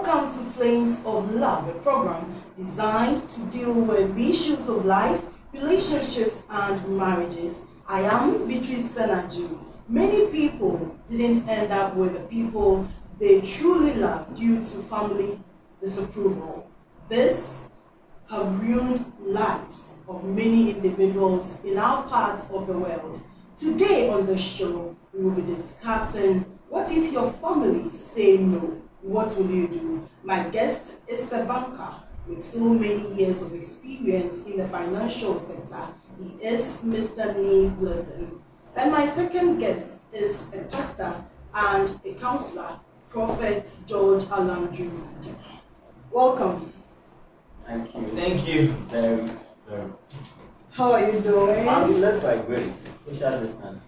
Welcome to Flames of Love, a program designed to deal with the issues of life, relationships, and marriages. I am Beatrice Senaju. Many people didn't end up with the people they truly love due to family disapproval. This have ruined lives of many individuals in our part of the world. Today on the show, we will be discussing what if your family say no? What will you do? My guest is a banker with so many years of experience in the financial sector. He is Mr. Nee Blessing. And my second guest is a pastor and a counselor, Prophet George Alandru. Welcome. Thank you. Thank you. Very. How are you doing? I'm blessed by grace. Social distance.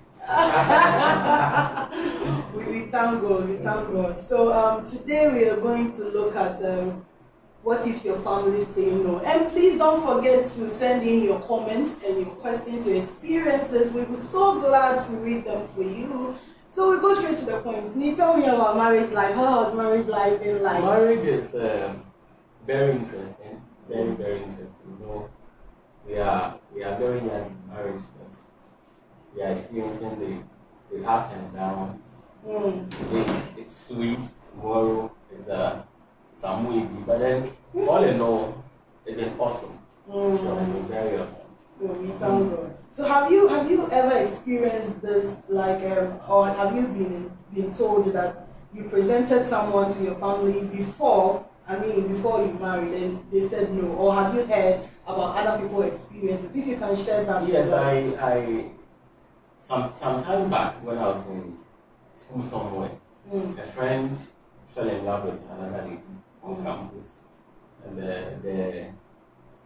we thank God. We thank God. So today we are going to look at what if your family say no. And please don't forget to send in your comments and your questions, your experiences. We'll be so glad to read them for you. So we go straight to the point. Need tell me about marriage life. How was marriage life in life? Marriage is very interesting. Very, very interesting. You know, we are very young in marriage, but we are experiencing the ups and downs. It's sweet. Tomorrow it's some weedy, but then all in all, it's been awesome. So it's been very awesome. We thank God. So have you ever experienced this, like, or have you been told that you presented someone to your family before you married and they said no, or have you heard about other people's experiences? If you can share that with us. Yes, I some time back when I was in school somewhere, a friend fell in love with another lady on campus, and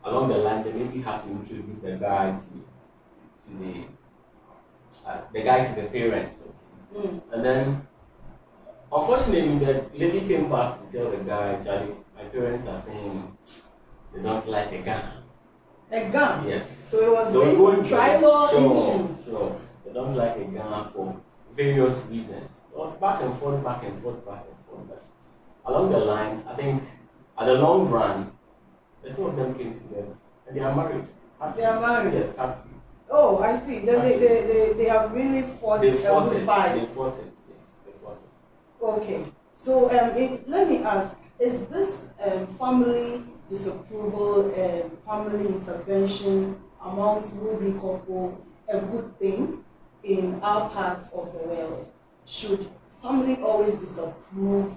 along the line they maybe had to introduce the guy to the parents, and then unfortunately the lady came back to tell the guy, Charlie, my parents are saying they don't like a gun. A gun? Yes. So it was based on tribal issue. Sure. They don't like a gun for various reasons. It was back and forth. But along the line, I think at the long run, the two of them came together and they are married. Happy. They are married? Yes, happy. Oh, I see. Then they have really fought. They fought it. Fight. They fought it. Yes, they fought it. Okay. So let me ask: is this family disapproval and family intervention amongst will-be couple a good thing in our part of the world? Should family always disapprove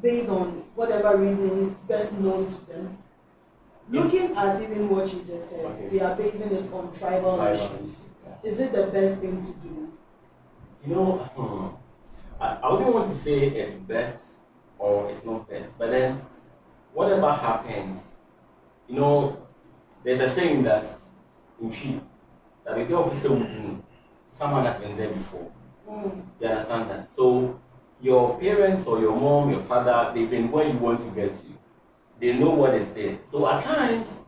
based on whatever reason is best known to them? Looking at even what you just said, they are basing it on tribal issues. Yeah. Is it the best thing to do? You know, I wouldn't want to say it's best or it's not best, but then whatever happens, you know, there's a saying that in Chi that the girl someone has been there before. You understand that? So your parents or your mom, your father, they've been where you want to get to. They know what is there. So at times,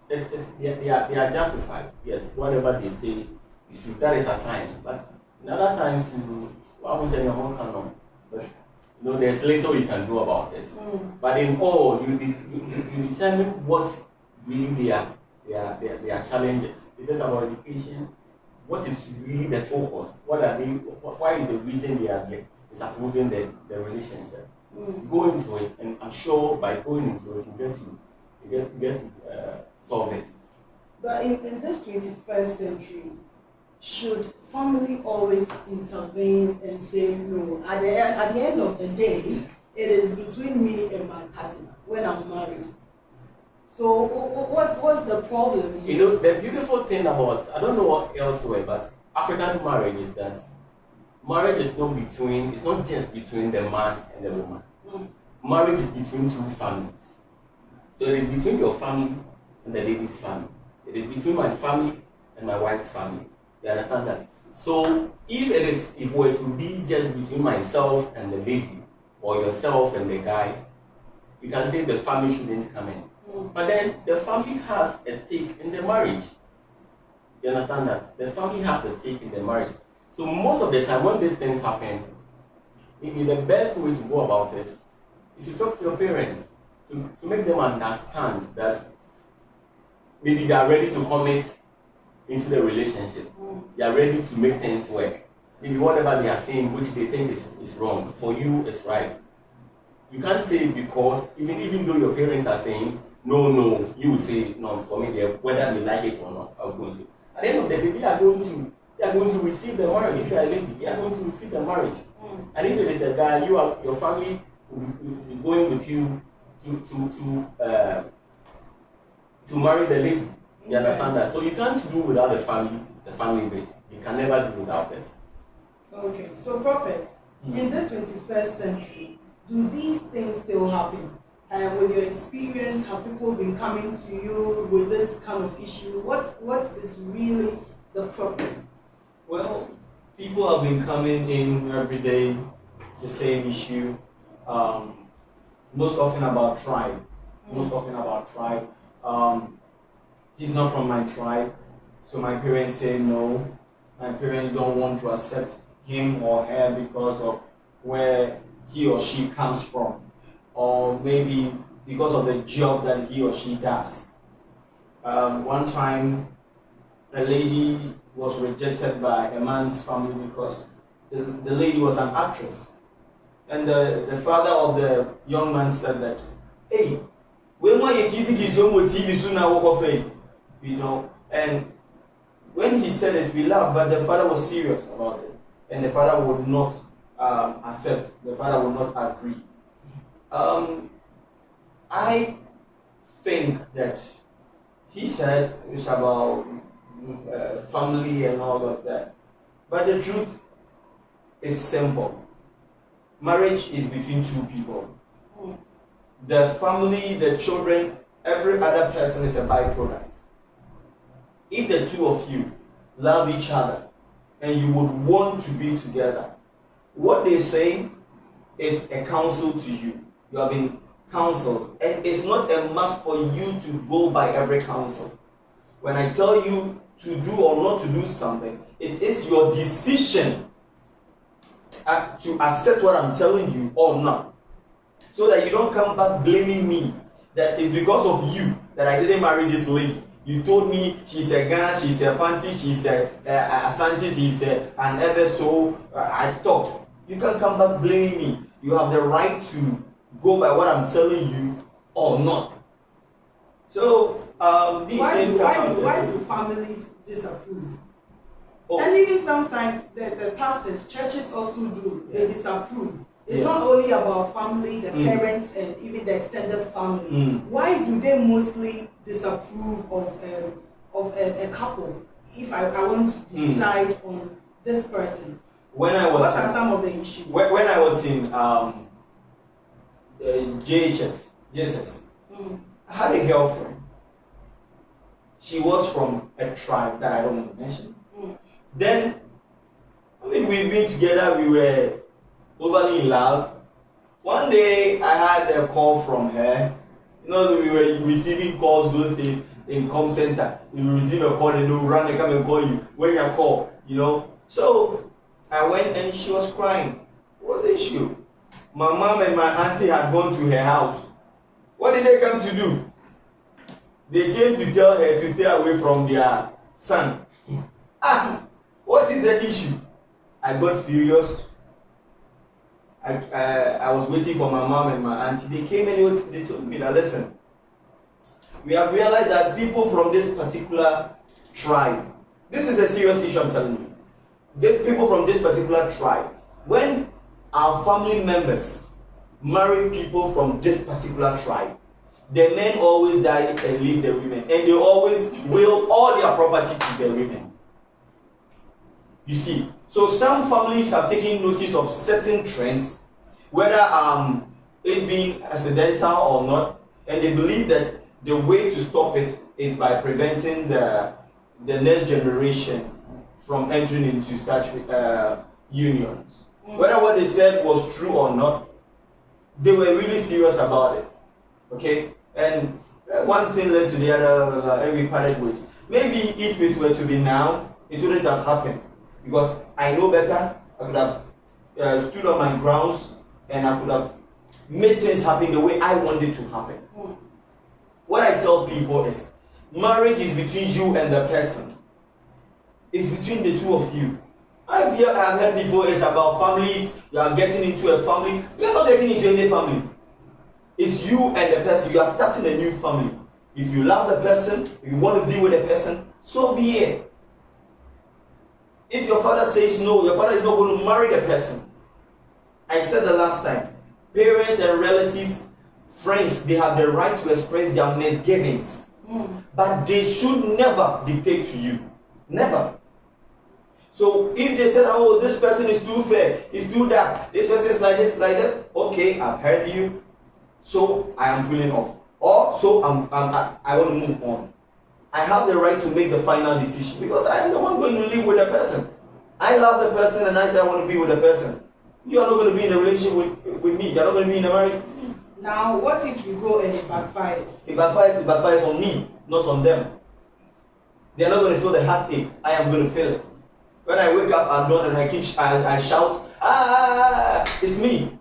they are justified. Yes, whatever they say is true. That is at times. But in other times, what happens in your home cannot. But you know, there's little you can do about it. But in all, you determine what really their challenges. Is it about education? What is really the focus? What are they? Why is the reason they are disapproving the relationship? Go into it, and I'm sure by going into it, you get to solve it. But in this 21st century, should family always intervene and say no? At the end of the day, it is between me and my partner when I'm married. So what's the problem here? You know, the beautiful thing about, I don't know what elsewhere, but African marriage is that marriage is it's not just between the man and the woman. Marriage is between two families. So it is between your family and the lady's family. It is between my family and my wife's family. You understand that? So if it were to be just between myself and the lady, or yourself and the guy, you can say the family shouldn't come in. But then the family has a stake in the marriage. You understand that? The family has a stake in the marriage. So most of the time when these things happen, maybe the best way to go about it is to talk to your parents, to make them understand that maybe they are ready to commit into the relationship. They are ready to make things work. Maybe whatever they are saying, which they think is wrong, for you it's right. You can't say it because even though your parents are saying no, you will say no. For me, whether they like it or not, I'm going to. At the end of the day, they are going to receive the marriage. If you are a lady, they are going to receive the marriage. And if it is a guy, your family will be going with you to marry the lady. You understand that? So you can't do without the family bit. You can never do without it. Okay, so Prophet, in this 21st century, do these things still happen? And with your experience, have people been coming to you with this kind of issue? What is really the problem? Well, people have been coming in every day, the same issue. Most often about tribe. He's not from my tribe, so my parents say no. My parents don't want to accept him or her because of where he or she comes from, or maybe because of the job that he or she does. One time, a lady was rejected by a man's family because the lady was an actress. And the father of the young man said that, hey, when my kids on TV soon I walk off, you know, and when he said it, we laughed, but the father was serious about it. And the father would not accept, the father would not agree. I think that he said it's about family and all of that. But the truth is simple. Marriage is between two people. The family, the children, every other person is a byproduct. If the two of you love each other and you would want to be together, what they say is a counsel to you. You have been counseled. And it's not a must for you to go by every counsel. When I tell you to do or not to do something, it is your decision to accept what I'm telling you or not. So that you don't come back blaming me that it's because of you that I didn't marry this lady. You told me she's a Ghana, she's a Fanti, she's a Asante, she's an other, so I stopped. You can't come back blaming me. You have the right to go by what I'm telling you or not. So why do families disapprove? Oh. And even sometimes the pastors, churches also do. They disapprove. It's not only about family, the parents, and even the extended family. Why do they mostly disapprove of a couple? If I want to decide on this person, what are some of the issues? When I was in Jesus, I had a girlfriend. She was from a tribe that I don't want to mention. Then, we've been together, we were overly in love. One day I had a call from her. You know, we were receiving calls those days in com center. You receive a call and they'll run and come and call you when you call, you know. So I went and she was crying. What the issue? My mom and my auntie had gone to her house. What did they come to do? They came to tell her to stay away from their son. What is the issue? I got furious. I was waiting for my mom and my auntie. They came and they told me that, listen, we have realized that people from this particular tribe, this is a serious issue I'm telling you. The people from this particular tribe, when our family members marry people from this particular tribe, the men always die and leave the women, and they always will all their property to the women. You see, so some families have taken notice of certain trends, whether it being accidental or not, and they believe that the way to stop it is by preventing the next generation from entering into such unions. Whether what they said was true or not, they were really serious about it. Okay? And one thing led to the other, and we parted ways. Maybe if it were to be now, it wouldn't have happened. Because I know better, I could have stood on my grounds and I could have made things happen the way I want it to happen. What I tell people is, marriage is between you and the person. It's between the two of you. I've heard people, it's about families, you are getting into a family. You are not getting into any family. It's you and the person. You are starting a new family. If you love the person, if you want to be with the person, so be it. If your father says no, your father is not going to marry the person. I said the last time, parents and relatives, friends, they have the right to express their misgivings. But they should never dictate to you. Never. So if they said, oh, this person is too fair, he's too that, this person is like this, like that, okay, I've heard you, so I am pulling off. Or so I want to move on. I have the right to make the final decision because I am the one going to live with the person. I love the person and I say I want to be with the person. You are not going to be in a relationship with me. You are not going to be in a marriage. Now, what if you go and it backfires? It backfires on me, not on them. They are not going to feel the heartache. I am going to feel it. When I wake up, I'm done and I shout, it's me.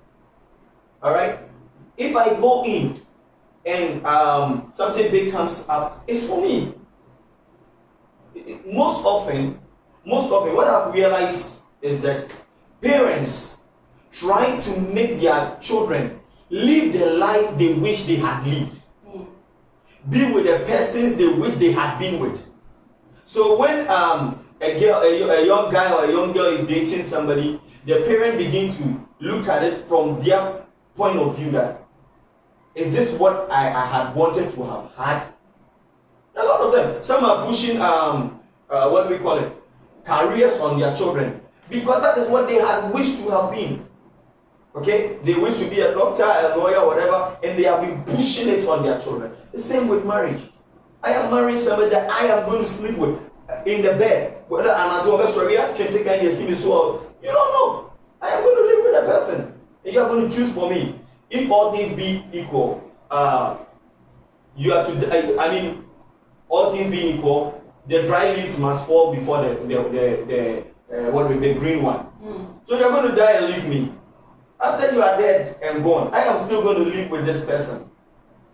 Alright? If I go in and something big comes up, it's for me. Most often, what I've realized is that parents try to make their children live the life they wish they had lived. Be with the persons they wish they had been with. So when a young guy or a young girl is dating somebody, the parent begin to look at it from their point of view that, is this what I had wanted to have had? A lot of them. Some are pushing, what do we call it? Careers on their children. Because that is what they had wished to have been. Okay? They wish to be a doctor, a lawyer, whatever, and they have been pushing it on their children. The same with marriage. I am marrying somebody that I am going to sleep with in the bed. Whether I'm a sorry, can say, can you see me so? You don't know. I am going to live with a person. And you are going to choose for me. If all things be equal, you are to, all things being equal, the dry leaves must fall before the green one. So you're going to die and leave me. After you are dead and gone, I am still going to live with this person.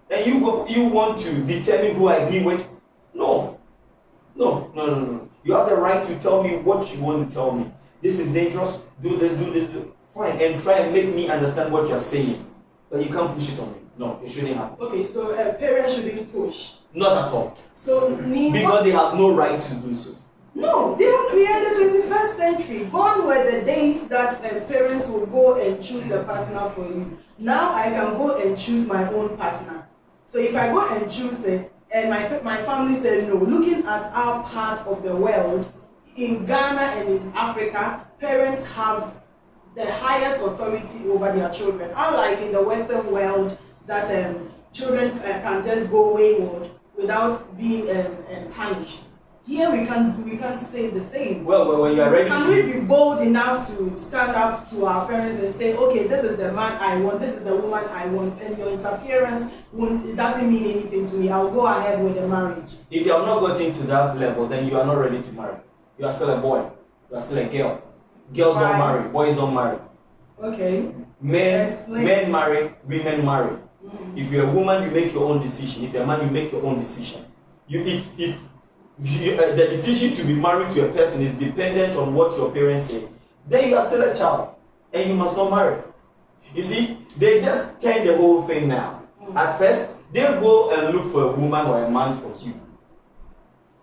And you want to determine who I be with? No. You have the right to tell me what you want to tell me. This is dangerous. Do this. Fine. And try and make me understand what you're saying. But you can't push it on me. No, it shouldn't happen. Okay, so parents shouldn't push. Not at all. So because they have no right to do so. No, we are in the 21st century. Gone were the days that parents will go and choose a partner for you. Now I can go and choose my own partner. So if I go and choose it, and my family said no, looking at our part of the world, in Ghana and in Africa, parents have the highest authority over their children. Unlike in the Western world, that children can just go wayward without being punished. Here we can't say the same. Well, when you are ready, can we be bold enough to stand up to our parents and say, okay, this is the man I want, this is the woman I want, and your interference it doesn't mean anything to me. I'll go ahead with the marriage. If you have not gotten to that level, then you are not ready to marry. You are still a boy. You are still a girl. Girls don't marry. Boys don't marry. Okay. Men marry. Women marry. If you're a woman, you make your own decision. If you're a man, you make your own decision. The decision to be married to a person is dependent on what your parents say, then you are still a child and you must not marry. You see, they just turn the whole thing now. At first, they go and look for a woman or a man for you.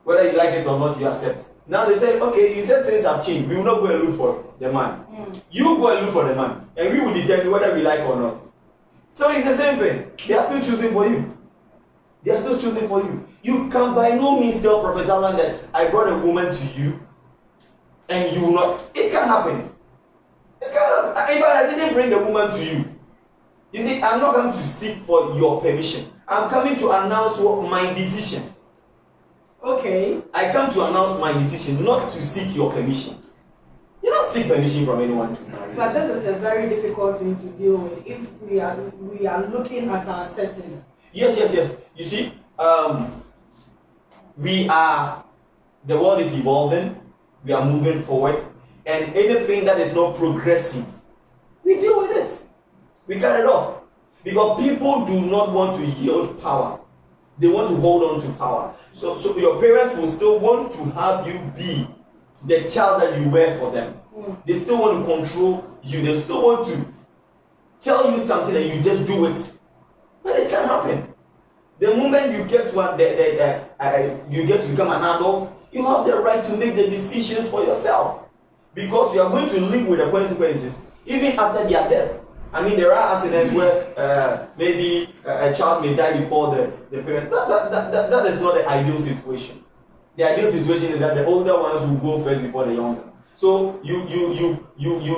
Whether you like it or not, you accept. Now they say, okay, you said things have changed. We will not go and look for the man. You go and look for the man, and we will determine whether we like or not. So it's the same thing. They are still choosing for you. They are still choosing for you. You can by no means tell Prophet Alan that I brought a woman to you and you will not. It can happen. It can happen. If I didn't bring the woman to you, you see, I'm not going to seek for your permission. I'm coming to announce my decision. Okay. I come to announce my decision, not to seek your permission. You don't seek permission from anyone to marry. But this is a very difficult thing to deal with if we are looking at our setting. Yes. You see, the world is evolving, we are moving forward, and anything that is not progressing, we deal with it. We cut it off. Because people do not want to yield power. They want to hold on to power. So your parents will still want to have you be the child that you were for them. They still want to control you. They still want to tell you something and you just do it. But it can't happen. The moment you get to you get to become an adult, you have the right to make the decisions for yourself. Because you are going to live with the consequences, even after they are dead. I mean, there are accidents where maybe a child may die before the parent. That is not the ideal situation. The ideal situation is that the older ones will go first before the younger. So you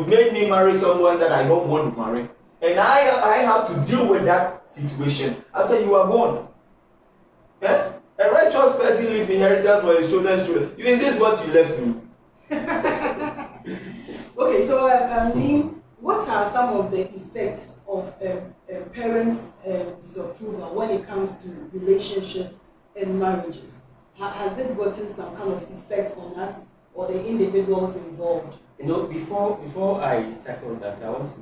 made me marry someone that I don't want to marry, and I have to deal with that situation after you are gone. Eh? A righteous person leaves inheritance for his children's children. Is this what you left me? Okay, so what are some of the effects of parents' disapproval when it comes to relationships and marriages? Has it gotten some kind of effect on us or the individuals involved? Before I tackle that, I want to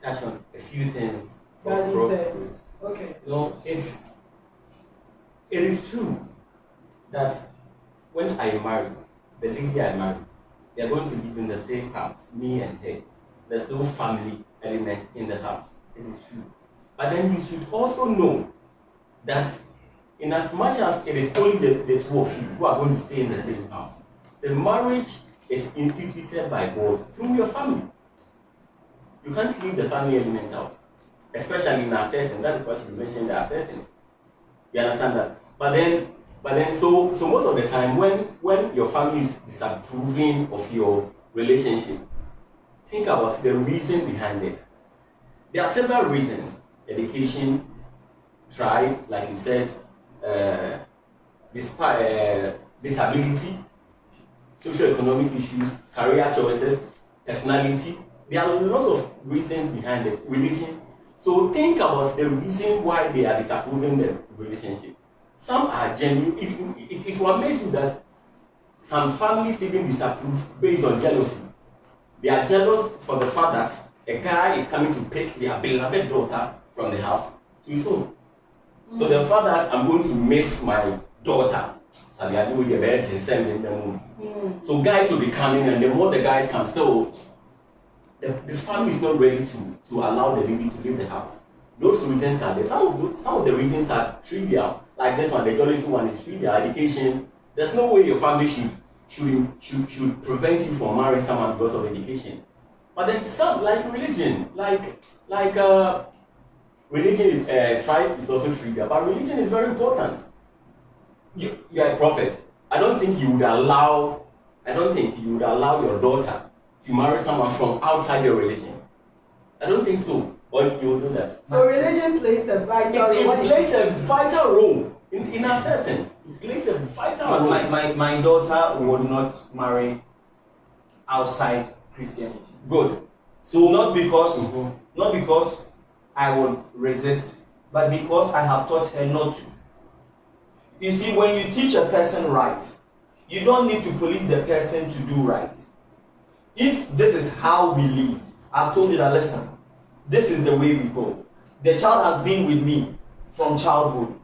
touch on a few things. Okay. It is true that when I marry, the lady I marry, they are going to live in the same house, me and her. There's no family element in the house. It is true. But then you should also know that in as much as it is only the two of you who are going to stay in the same house, the marriage is instituted by God through your family. You can't leave the family elements out, especially in our setting. That is why she's mentioned our settings. You understand that? But then, so most of the time, when your family is disapproving of your relationship, think about the reason behind it. There are several reasons: education, tribe, like you said, disability, socio-economic issues, career choices, personality. There are lots of reasons behind it. Religion. So think about the reason why they are disapproving the relationship. Some are genuine. It will amaze you that some families even disapprove based on jealousy. They are jealous for the fact that a guy is coming to pick their beloved daughter from the house to his home. So the fact that I'm going to miss my daughter, so they are doing the bed descending the moon. So guys will be coming, and the more the guys come, still the family is not ready to allow the lady to leave the house. Those reasons are there. Some of the reasons are trivial, like this one, the jealousy one is trivial. Education. There's no way your family should prevent you from marrying someone because of education. But then some, like religion, religion, tribe is also trivial, but religion is very important. You are a prophet. I don't think you would allow your daughter to marry someone from outside your religion. I don't think so. Or you will do that. So religion plays a vital role. It plays a vital role in our sentence. It plays a vital role. My daughter would not marry outside Christianity. Good. So not because I would resist, but because I have taught her not to. You see, when you teach a person right, you don't need to police the person to do right. If this is how we live, I've told you that, listen, this is the way we go. The child has been with me from childhood.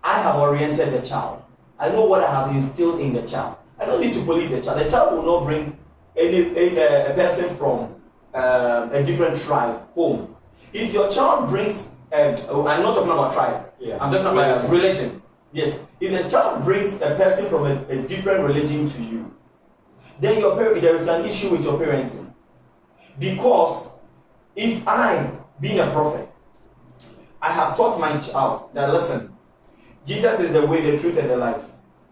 I have oriented the child. I know what I have instilled in the child. I don't need to police the child. The child will not bring a person from a different tribe home. If your child brings, I'm not talking about tribe, I'm talking about religion. Yes, if the child brings a person from a different religion to you, then there is an issue with your parenting. Because if I, being a prophet, I have taught my child that, listen, Jesus is the way, the truth, and the life.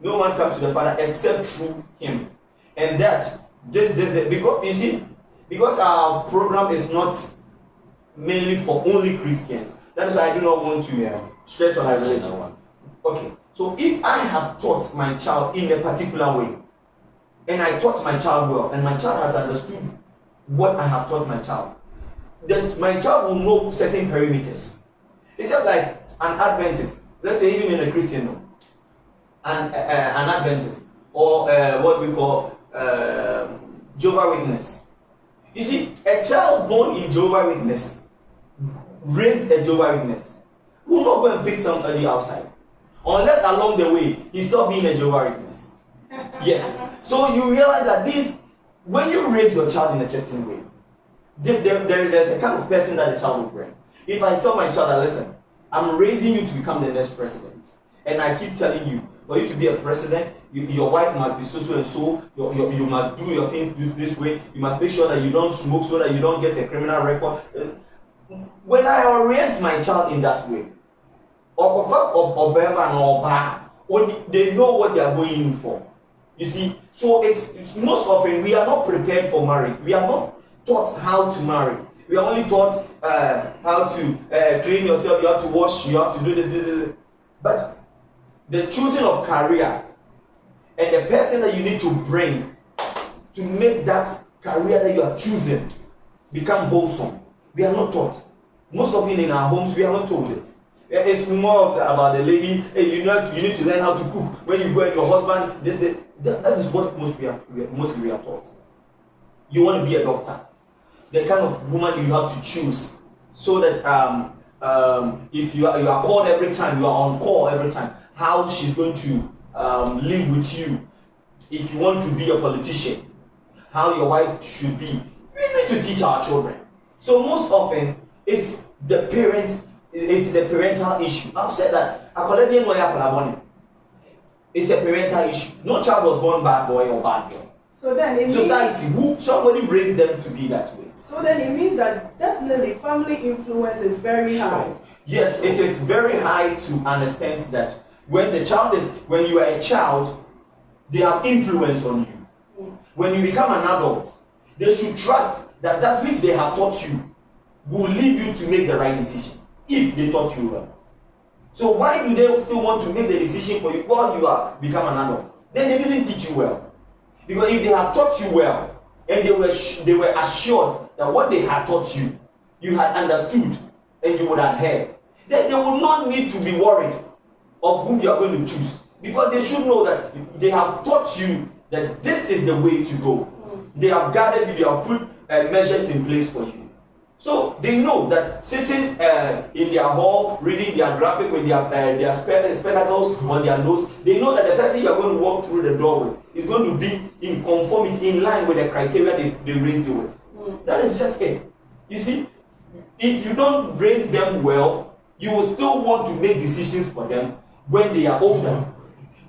No one comes to the Father except through him. And that, because you see, because our program is not mainly for only Christians. That is why I do not want to stress on our religion. Okay, so if I have taught my child in a particular way, and I taught my child well, and my child has understood what I have taught my child, then my child will know certain perimeters. It's just like an Adventist, let's say even in a Christian home, an Adventist, or what we call Jehovah's Witness. You see, a child born in Jehovah's Witness raise a Jehovah's Witness. We will not go and pick somebody outside. Unless along the way, he stopped being a Jehovah's Witness. Yes. So you realize that this, when you raise your child in a certain way, there's a kind of person that the child will bring. If I tell my child that, listen, I'm raising you to become the next president, and I keep telling you, for you to be a president, your wife must be so and so, you must do your things this way, you must make sure that you don't smoke so that you don't get a criminal record. When I orient my child in that way, they know what they are going in for. You see, so it's most often we are not prepared for marriage. We are not taught how to marry. We are only taught how to clean yourself. You have to wash. You have to do this. But the choosing of career and the person that you need to bring to make that career that you are choosing become wholesome, we are not taught. Most often in our homes, we are not told it. It's more about the lady. Hey, you need to learn how to cook. When you go and your husband, that is what mostly we are taught. You want to be a doctor, the kind of woman you have to choose, so that if you are called every time, you are on call every time, how she's going to live with you. If you want to be a politician, how your wife should be. We need to teach our children. So most often it's the parents. It's the parental issue. I've said that. It's a parental issue. No child was born bad boy or bad girl. So then it society, somebody raised them to be that way. So then it means that definitely family influence is very high. Yes, it is very high to understand that when you are a child, they have influence on you. When you become an adult, they should trust that which they have taught you will lead you to make the right decision. If they taught you well. So why do they still want to make the decision for you while you are become an adult? Then they didn't teach you well. Because if they had taught you well, and they were assured that what they had taught you, you had understood, and you would have heard, then they would not need to be worried of whom you are going to choose. Because they should know that they have taught you that this is the way to go. They have guided you, they have put measures in place for you. So they know that sitting in their hall, reading their graphic with their spectacles on their nose, they know that the person you are going to walk through the door with is going to be in conformity, in line with the criteria they raised you with. That is just it. You see, if you don't raise them well, you will still want to make decisions for them when they are older.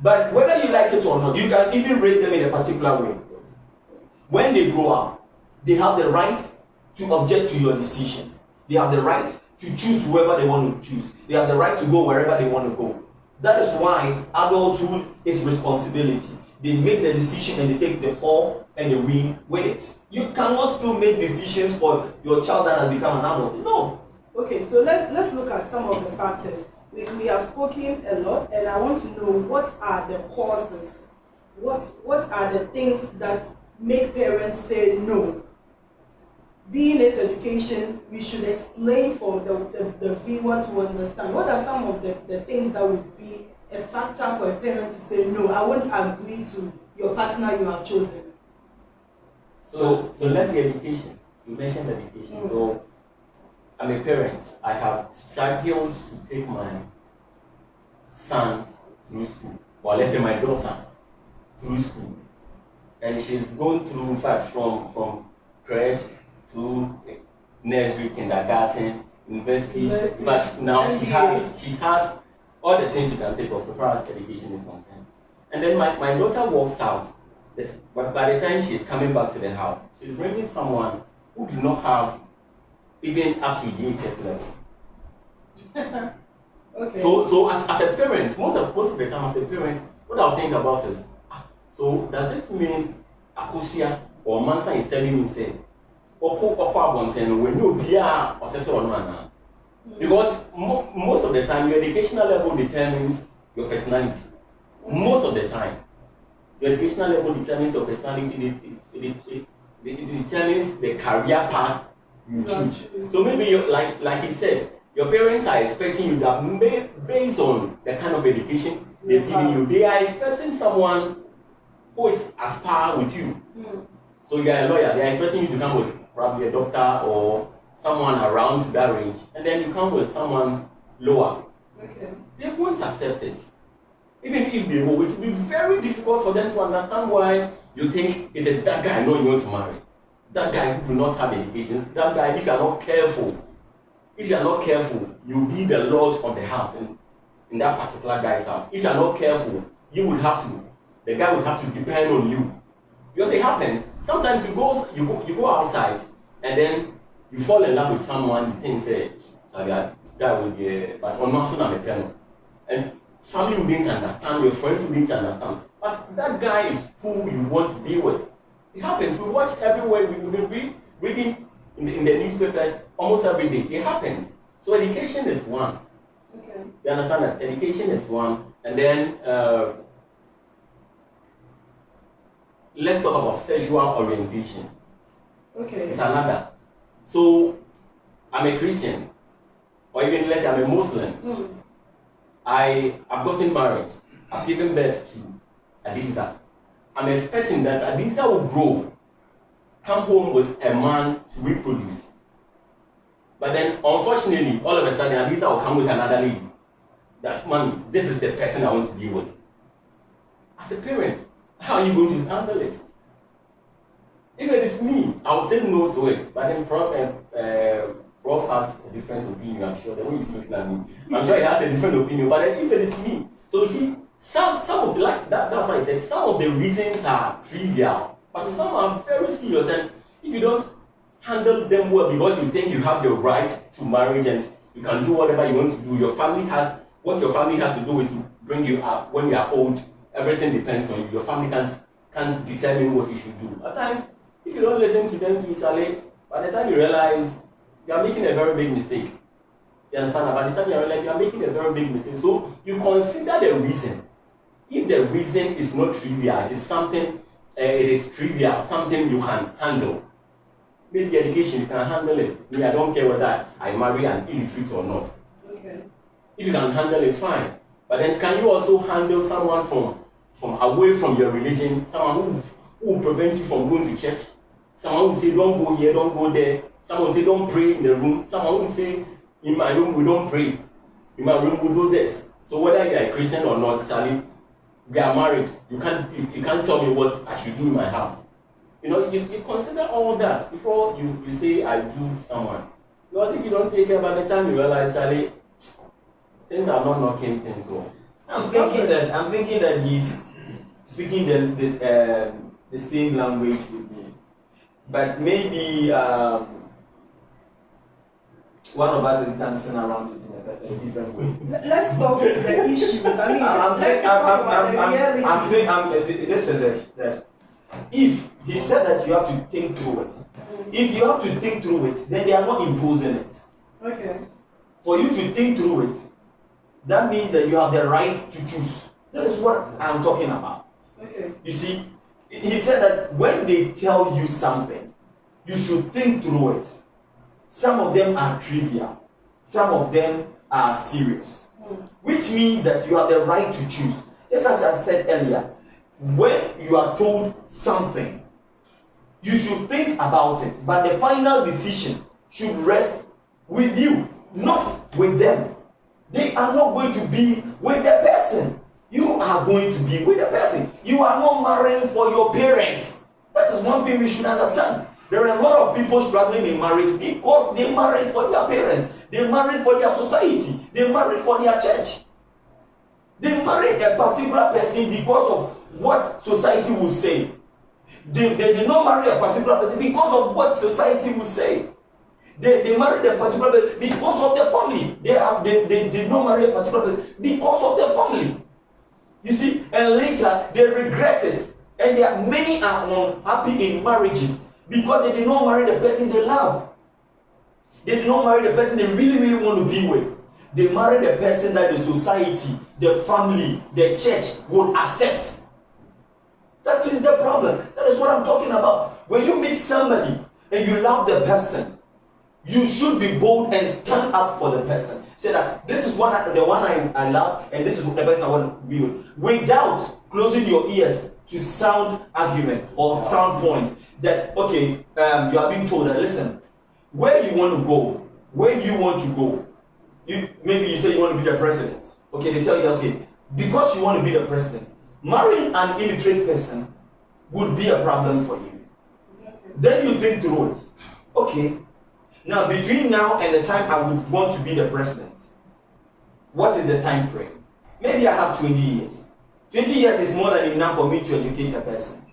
But whether you like it or not, you can even raise them in a particular way. When they grow up, they have the right to object to your decision. They have the right to choose whoever they want to choose. They have the right to go wherever they want to go. That is why adulthood is responsibility. They make the decision and they take the fall and the win with it. You cannot still make decisions for your child that has become an adult. No. Okay, so let's look at some of the factors. We have spoken a lot, and I want to know what are the causes. What are the things that make parents say no? Being it education, we should explain for the viewer to understand. What are some of the things that would be a factor for a parent to say, no, I won't agree to your partner you have chosen? So let's say education. You mentioned education. So I'm a parent. I have struggled to take my son through school, or let's say my daughter through school. And she's going through, in fact, from crèche to nursery, kindergarten, university. But now she has all the things you can take of so far as education is concerned. And then my daughter walks out, but by the time she's coming back to the house, she's bringing someone who do not have even up to GHS level. Okay. So as a parent, most of the time as a parent, what I'll think about is, so does it mean Akosia or Mansa is telling me say, because most of the time your educational level determines your personality. Most of the time, your educational level determines your personality. It determines the career path you choose. So maybe you, like he said, your parents are expecting you that based on the kind of education they've given you, they are expecting someone who is at par with you. So you are a lawyer, they are expecting you to come with probably a doctor or someone around that range, and then you come with someone lower. Okay. They won't accept it. Even if they will, it will be very difficult for them to understand why you think it is that guy I know you want to marry. That guy who do not have education, that guy, if you are not careful, you'll be the lord of the house in that particular guy's house. If you are not careful, the guy will have to depend on you. Because it happens. Sometimes you go outside and then you fall in love with someone, you think, say, that guy will be, but on not a pen. And family wouldn't understand, your friends wouldn't understand. But that guy is who you want to be with. It happens. We watch everywhere. We reading in the newspapers almost every day. It happens. So education is one. Okay. You understand that? Education is one. And then let's talk about sexual orientation. Okay. It's another. So I'm a Christian, or even let's say I'm a Muslim. I've gotten married. I've given birth to Adiza. I'm expecting that Adiza will grow, come home with a man to reproduce. But then, unfortunately, all of a sudden, Adiza will come with another lady. That's money. This is the person I want to be with. As a parent, how are you going to handle it? If it is me, I would say no to it. But then Prof has a different opinion, I'm sure. The way he's looking at me, I'm sure he has a different opinion. But then if it is me, so you see, some of that's why I said some of the reasons are trivial, but some are very serious. And if you don't handle them well because you think you have the right to marriage and you can do whatever you want to do, what your family has to do is to bring you up when you are old. Everything depends on you. Your family can't determine what you should do. At times, if you don't listen to them spiritually, by the time you realize you are making a very big mistake. You understand? By the time you realize you are making a very big mistake. So you consider the reason. If the reason is not trivial, it is something, it is trivial, something you can handle. Maybe education, you can handle it. Me, I don't care whether I marry an illiterate or not. Okay. If you can handle it, fine. But then can you also handle someone from away from your religion, someone who will prevent you from going to church, someone who will say don't go here, don't go there, someone will say don't pray in the room, someone will say in my room we don't pray, in my room we do this. So whether you are a Christian or not, Charlie, we are married. You can't tell me what I should do in my house. You consider all that before you say I do someone. Because if you don't take care, by the time you realize, Charlie, things are not knocking things off. I'm thinking that he's speaking the same language with me, but maybe one of us is dancing around it in a different way. Let's talk to the issues. I mean, let's talk about the reality. This is it. That if he said that you have to think through it, if you have to think through it, then they are not imposing it. Okay. For you to think through it, that means that you have the right to choose. That is what I'm talking about. Okay. You see, he said that when they tell you something, you should think through it. Some of them are trivial. Some of them are serious. Which means that you have the right to choose. Just as I said earlier, when you are told something, you should think about it. But the final decision should rest with you, not with them. They are not going to be with the person. You are going to be with the person. You are not marrying for your parents. That is one thing we should understand. There are a lot of people struggling in marriage because they married for their parents. They married for their society. They married for their church. They married a particular person because of what society will say. They did not marry a particular person because of what society will say. They married a particular person because of their family. They did not marry a particular person because of their family. You see, and later they regret it. And many are unhappy in marriages because they did not marry the person they love. They did not marry the person they really, really want to be with. They married the person that the society, the family, the church would accept. That is the problem. That is what I'm talking about. When you meet somebody and you love the person, you should be bold and stand up for the person. Say that this is the one I love, and this is the person I want to be with. Without closing your ears to sound argument or sound points that, okay, you are being told that, listen, where you want to go, maybe you say you want to be the president. Okay, they tell you, okay, because you want to be the president, marrying an illiterate person would be a problem for you. Then you think through it. Okay, now between now and the time I would want to be the president, what is the time frame? Maybe I have 20 years. 20 years is more than enough for me to educate a person.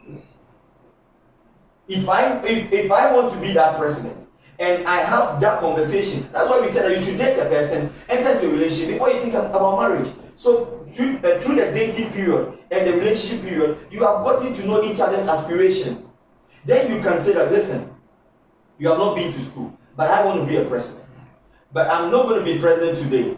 If I want to be that president and I have that conversation, that's why we said that you should date a person, enter into a relationship before you think about marriage. So through the dating period and the relationship period, you have gotten to know each other's aspirations. Then you can say that, listen, you have not been to school, but I want to be a president. But I'm not going to be president today.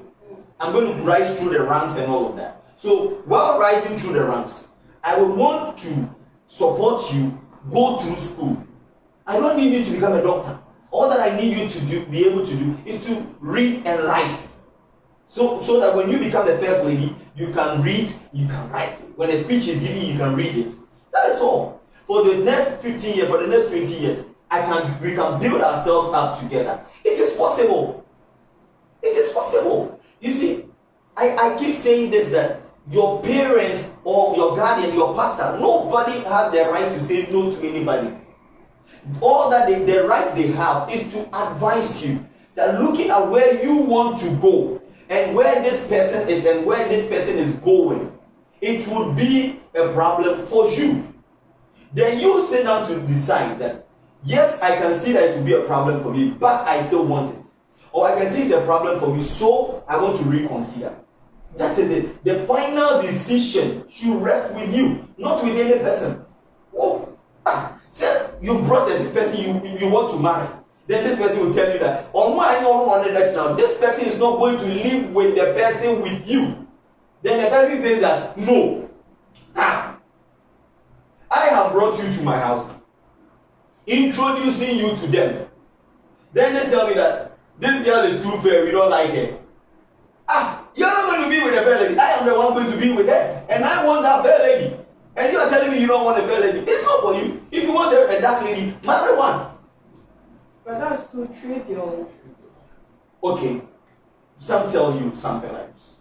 I'm going to rise through the ranks and all of that. So while rising through the ranks, I would want to support you, go through school. I don't need you to become a doctor. All that I need you to be able to do is to read and write. So that when you become the first lady, you can read, you can write. When a speech is given, you can read it. That is all. For the next 15 years, for the next 20 years, we can build ourselves up together. It is possible. It is possible. You see, I keep saying this, that your parents or your guardian, your pastor, nobody has the right to say no to anybody. All that the right they have is to advise you that looking at where you want to go and where this person is and where this person is going, it would be a problem for you. Then you sit down to decide that, yes, I can see that it will be a problem for me, but I still want it. Or I can see it's a problem for me, so I want to reconsider. That is it. The final decision should rest with you, not with any person. Oh, say you brought this person you want to marry. Then this person will tell you that, oh my, now this person is not going to live with the person with you. Then the person says that, no. I have brought you to my house, introducing you to them. Then they tell me that this girl is too fair, we don't like her. You're not going to be with a fair lady. I am the one going to be with her. And I want that fair lady. And you are telling me you don't want a fair lady. It's not for you. If you want a dark lady, marry one. But that's too trivial. Okay. Some tell you something like this.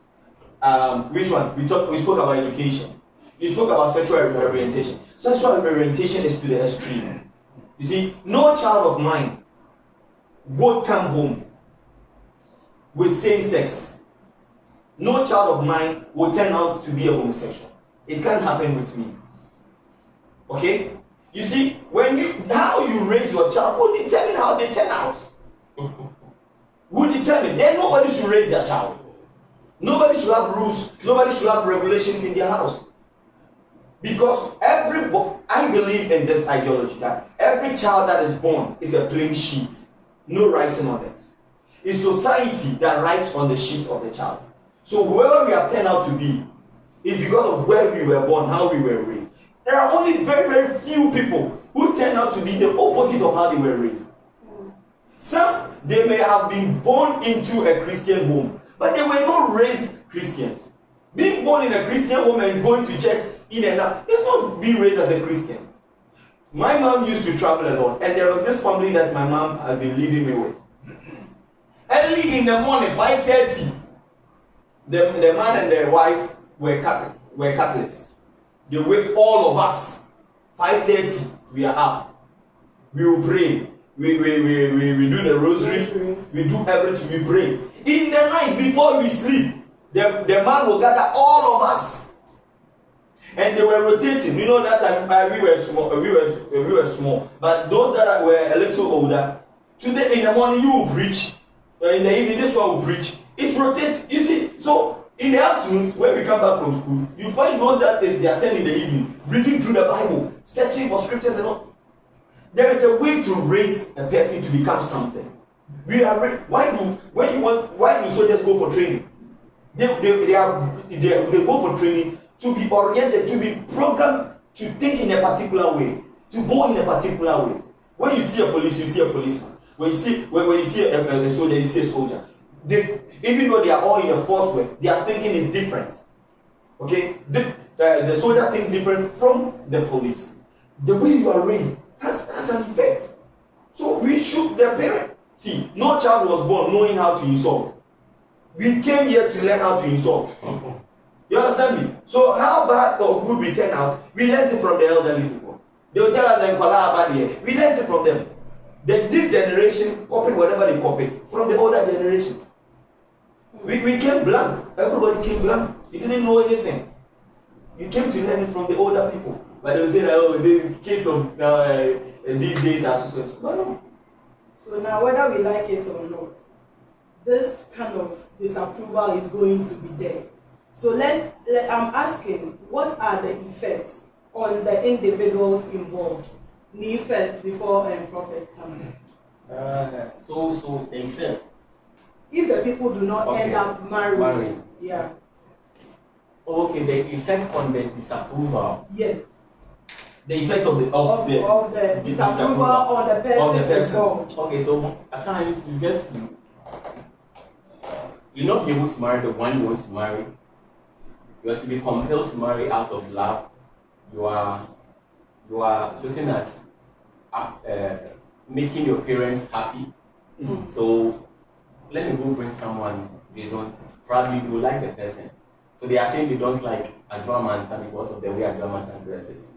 Which one? We spoke about education. We spoke about sexual orientation. Sexual orientation is to the extreme. You see, no child of mine would come home with same sex. No child of mine will turn out to be a homosexual. It can't happen with me. Okay? You see, how you raise your child will determine how they turn out. Will determine. Then nobody should raise their child. Nobody should have rules. Nobody should have regulations in their house. Because I believe in this ideology that every child that is born is a blank sheet. No writing on it. It's society that writes on the sheet of the child. So whoever we have turned out to be is because of where we were born, how we were raised. There are only very, very few people who turn out to be the opposite of how they were raised. Some, they may have been born into a Christian home, but they were not raised Christians. Being born in a Christian home and going to church in and out is not being raised as a Christian. My mom used to travel a lot, and there was this family that my mom had been leaving me with. Early in the morning, 5:30, the man and the wife were Catholics. They wake all of us. 5:30, we are up. We will pray. We do the rosary. We do everything. We pray. In the night before we sleep, the man will gather all of us. And they were rotating. You know that time we were small. We were small. But those that were a little older, today in the morning you will preach. In the evening this one will preach. It rotates. You see, so in the afternoons when we come back from school, you find those that is their turn in the evening, reading through the Bible, searching for scriptures and all. There is a way to raise a person to become something. Why do soldiers go for training? They go for training to be oriented, to be programmed to think in a particular way, to go in a particular way. When you see a police, you see a policeman. When you see a soldier, you see a soldier. Even though they are all in a force way, their thinking is different. Okay? The soldier thinks different from the police. The way you are raised has an effect. So we should, the parent, See, no child was born knowing how to insult. We came here to learn how to insult. You understand me? So how bad or good we turn out, we learned it from the elderly people. They will tell us that we learned it from them. This generation copied whatever they copied from the older generation. We came blank. Everybody came blank. You didn't know anything. You came to learn it from the older people. But they will say that, oh, the kids of these days are so. No. So now, whether we like it or not, this kind of disapproval is going to be there. So I'm asking, what are the effects on the individuals involved? Me first before Prophet comes. So the effects. If the people do not end up marrying. Yeah. Okay, the effect on the disapproval. Yes. The effect of the disapproval on the person involved. Okay, so at times you get to, you're not able to marry the one you want to marry. You have to be compelled to marry out of love. You are looking at making your parents happy. Mm. So let me go bring someone they don't, probably they will like the person. So they are saying they don't like a Mansa because of the way a Mansa dresses.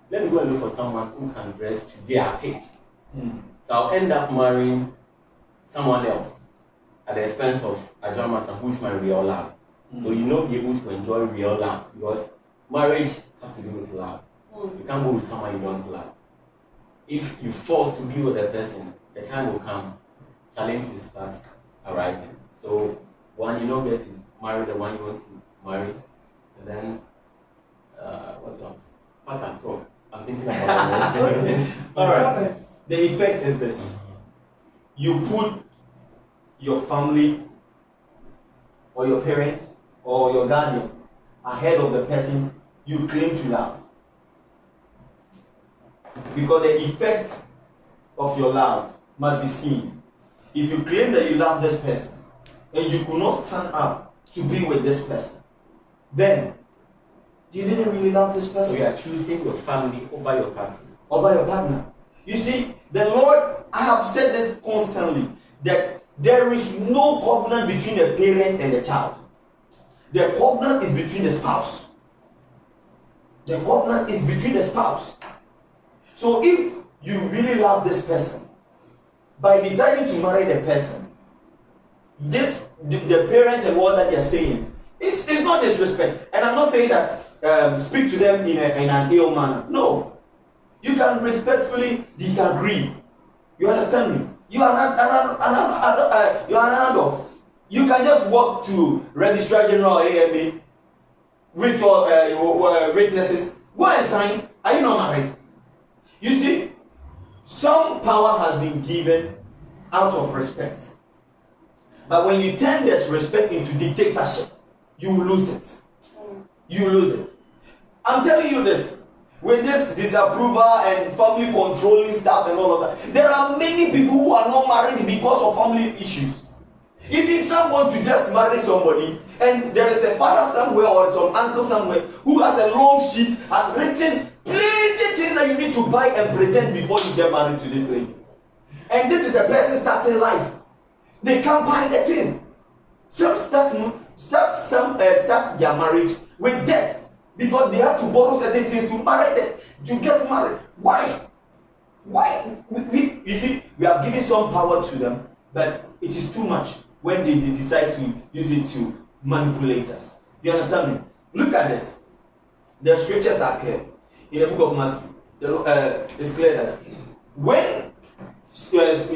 Let me go and look for someone who can dress to their taste. Mm. So I'll end up marrying someone else at the expense of a Mansa who is my real love. Mm. So you'll not be able to enjoy real love because marriage has to do with love. Mm. You can't go with someone you don't love. If you're forced to be with a person, the time will come, challenge will start arising. So one, you don't get to marry the one you want to marry, and then what else? What can talk? I'm thinking about it. All right. The effect is this: you put your family, or your parents, or your guardian ahead of the person you claim to love, because the effect of your love must be seen. If you claim that you love this person and you could not stand up to be with this person, then you didn't really love this person. So you are choosing your family over your partner. Over your partner. You see, the Lord, I have said this constantly, that there is no covenant between the parent and the child. The covenant is between the spouse. The covenant is between the spouse. So if you really love this person, by deciding to marry the person, the parents and what that they are saying, it's not disrespect. And I'm not saying that speak to them in an ill manner. No. You can respectfully disagree. You understand me? You are an adult. You can just walk to Registrar General AMA, read your witnesses, go and sign. Are you not married? You see, some power has been given out of respect. But when you turn this respect into dictatorship, you will lose it. You will lose it. I'm telling you this. With this disapproval and family controlling stuff and all of that, there are many people who are not married because of family issues. Even some want to just marry somebody, and there is a father somewhere or some uncle somewhere who has a long sheet, has written plenty things that you need to buy and present before you get married to this lady. And this is a person starting life. They can't buy the things. Some start their marriage with debt because they have to borrow certain things to marry them, to get married. Why? You see, we have given some power to them, but it is too much when they decide to use it to manipulate us. You understand me? Look at this. The scriptures are clear. In the book of Matthew, it's clear that when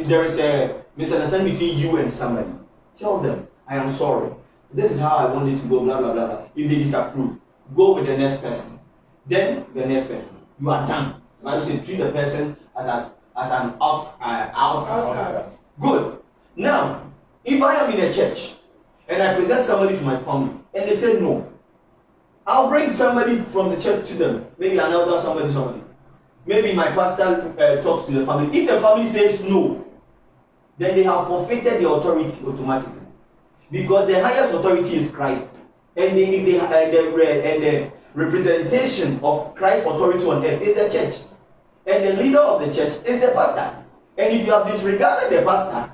there is a misunderstanding between you and somebody, tell them, I am sorry. This is how I want it to go, blah, blah, blah, blah. If they disapprove, go with the next person. Then the next person. You are done. I should treat the person as an outcast. Good. Now, if I am in a church and I present somebody to my family and they say no, I'll bring somebody from the church to them. Maybe an elder, somebody. Maybe my pastor talks to the family. If the family says no, then they have forfeited the authority automatically. Because the highest authority is Christ. And the representation of Christ's authority on earth is the church. And the leader of the church is the pastor. And if you have disregarded the pastor,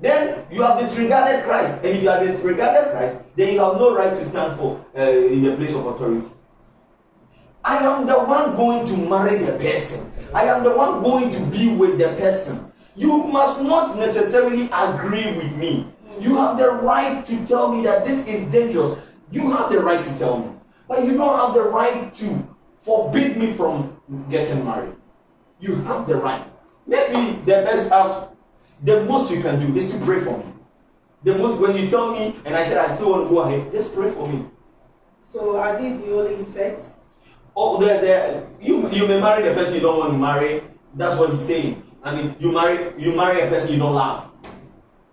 then you have disregarded Christ. And if you have disregarded Christ, then you have no right to stand for in the place of authority. I am the one going to marry the person. I am the one going to be with the person. You must not necessarily agree with me. You have the right to tell me that this is dangerous. You have the right to tell me. But you don't have the right to forbid me from getting married. You have the right. Maybe the best out, the most you can do is to pray for me. The most, when you tell me and I said I still want to go ahead, just pray for me. So are these the only effects? Oh, you may marry the person you don't want to marry. That's what he's saying. I mean, you marry a person you don't love.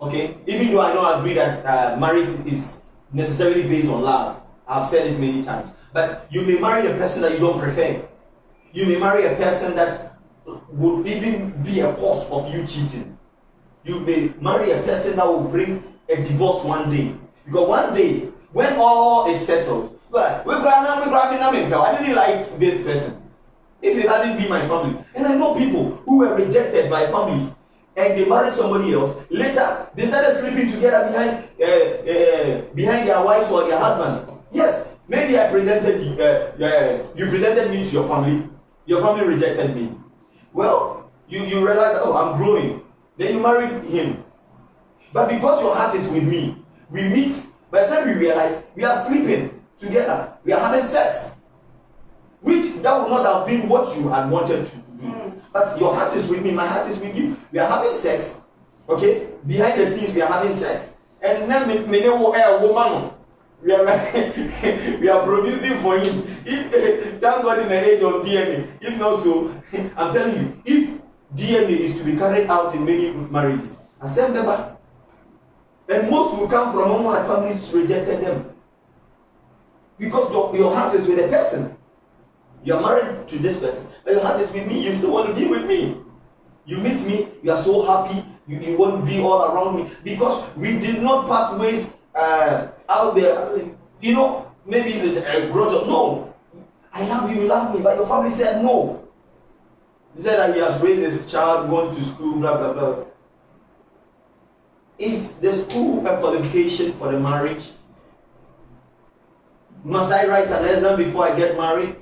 Okay? Even though I don't agree that marriage is necessarily based on love. I've said it many times. But you may marry a person that you don't prefer. You may marry a person that would even be a cause of you cheating. You may marry a person that will bring a divorce one day. Because one day, when all is settled, I didn't like this person. If it hadn't been my family. And I know people who were rejected by families and they married somebody else. Later, they started sleeping together behind their wives or their husbands. Yes, maybe I presented you presented me to your family. Your family rejected me. Well, you realize, oh, I'm growing. Then you married him. But because your heart is with me, we meet. By the time we realize, we are sleeping together. We are having sex. Which that would not have been what you had wanted to do. But your heart is with me, my heart is with you. We are having sex. Okay? Behind the scenes, we are having sex. And then we are producing for him. Thank God in the age of DNA. If not so, I'm telling you, if DNA is to be carried out in many marriages, and same member, and most will come from one families rejected them. Because your heart is with a person. You are married to this person, but your heart is with me. You still want to be with me. You meet me, you are so happy. You want to be all around me because we did not part ways out there. You know, maybe the grudge of no. I love you, you love me, but your family said no. He said that he has raised his child, gone to school, blah blah blah. Is the school a qualification for the marriage? Must I write an exam before I get married?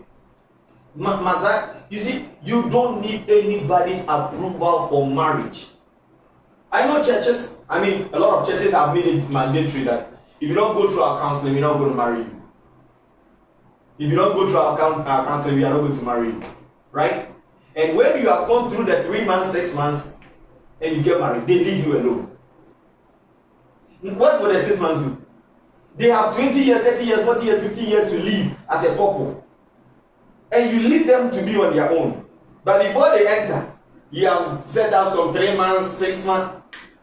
Must I? You see, you don't need anybody's approval for marriage. I know churches, a lot of churches have made it mandatory that if you don't go through our counseling, we're not going to marry you. If you don't go through our counseling, we are not going to marry you. Right? And when you have gone through the 3 months, 6 months, and you get married, they leave you alone. What would the 6 months do? They have 20 years, 30 years, 40 years, 50 years to live as a couple. And you leave them to be on their own. But before they enter, you have set up some 3 months, 6 months.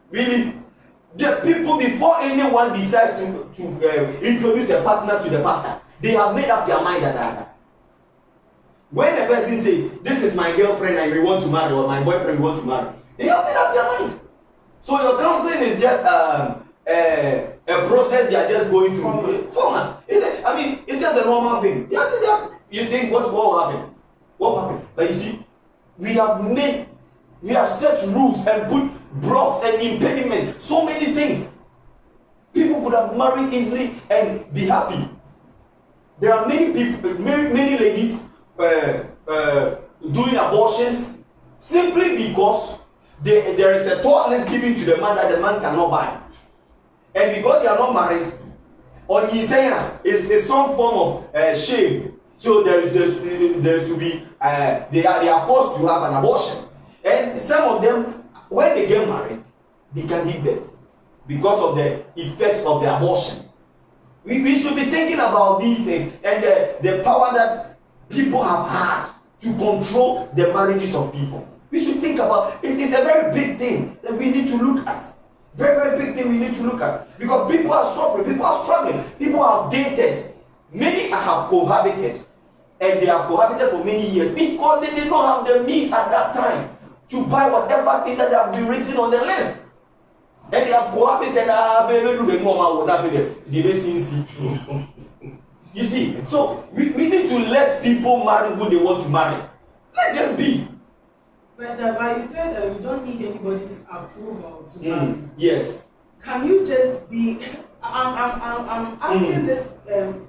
Really, the people, before anyone decides to introduce a partner to the pastor, they have made up their mind that when a person says, this is my girlfriend and we want to marry, or my boyfriend we want to marry, they have made up their mind. So your counseling is just a process they are just going through. Format. It's just a normal thing. You think what will happen? What will happen? But you see, we have set rules and put blocks and impediments, so many things. People could have married easily and be happy. There are many people, many ladies doing abortions simply because there is a toilet given to the man that the man cannot buy. And because they are not married, on his hand is some form of shame. So there to be they are forced to have an abortion. And some of them, when they get married, they can give birth because of the effects of the abortion. We should be thinking about these things and the power that people have had to control the marriages of people. We should think about it. It's a very big thing that we need to look at. Very, very big thing we need to look at. Because people are suffering, people are struggling, people have dated. Many have cohabited. And they have cohabited for many years because they did not have the means at that time to buy whatever thing that have been written on the list. And they have cohabited. You see, so we need to let people marry who they want to marry. Let them be. But you said you don't need anybody's approval to marry. Yes. Can you just be? I'm asking this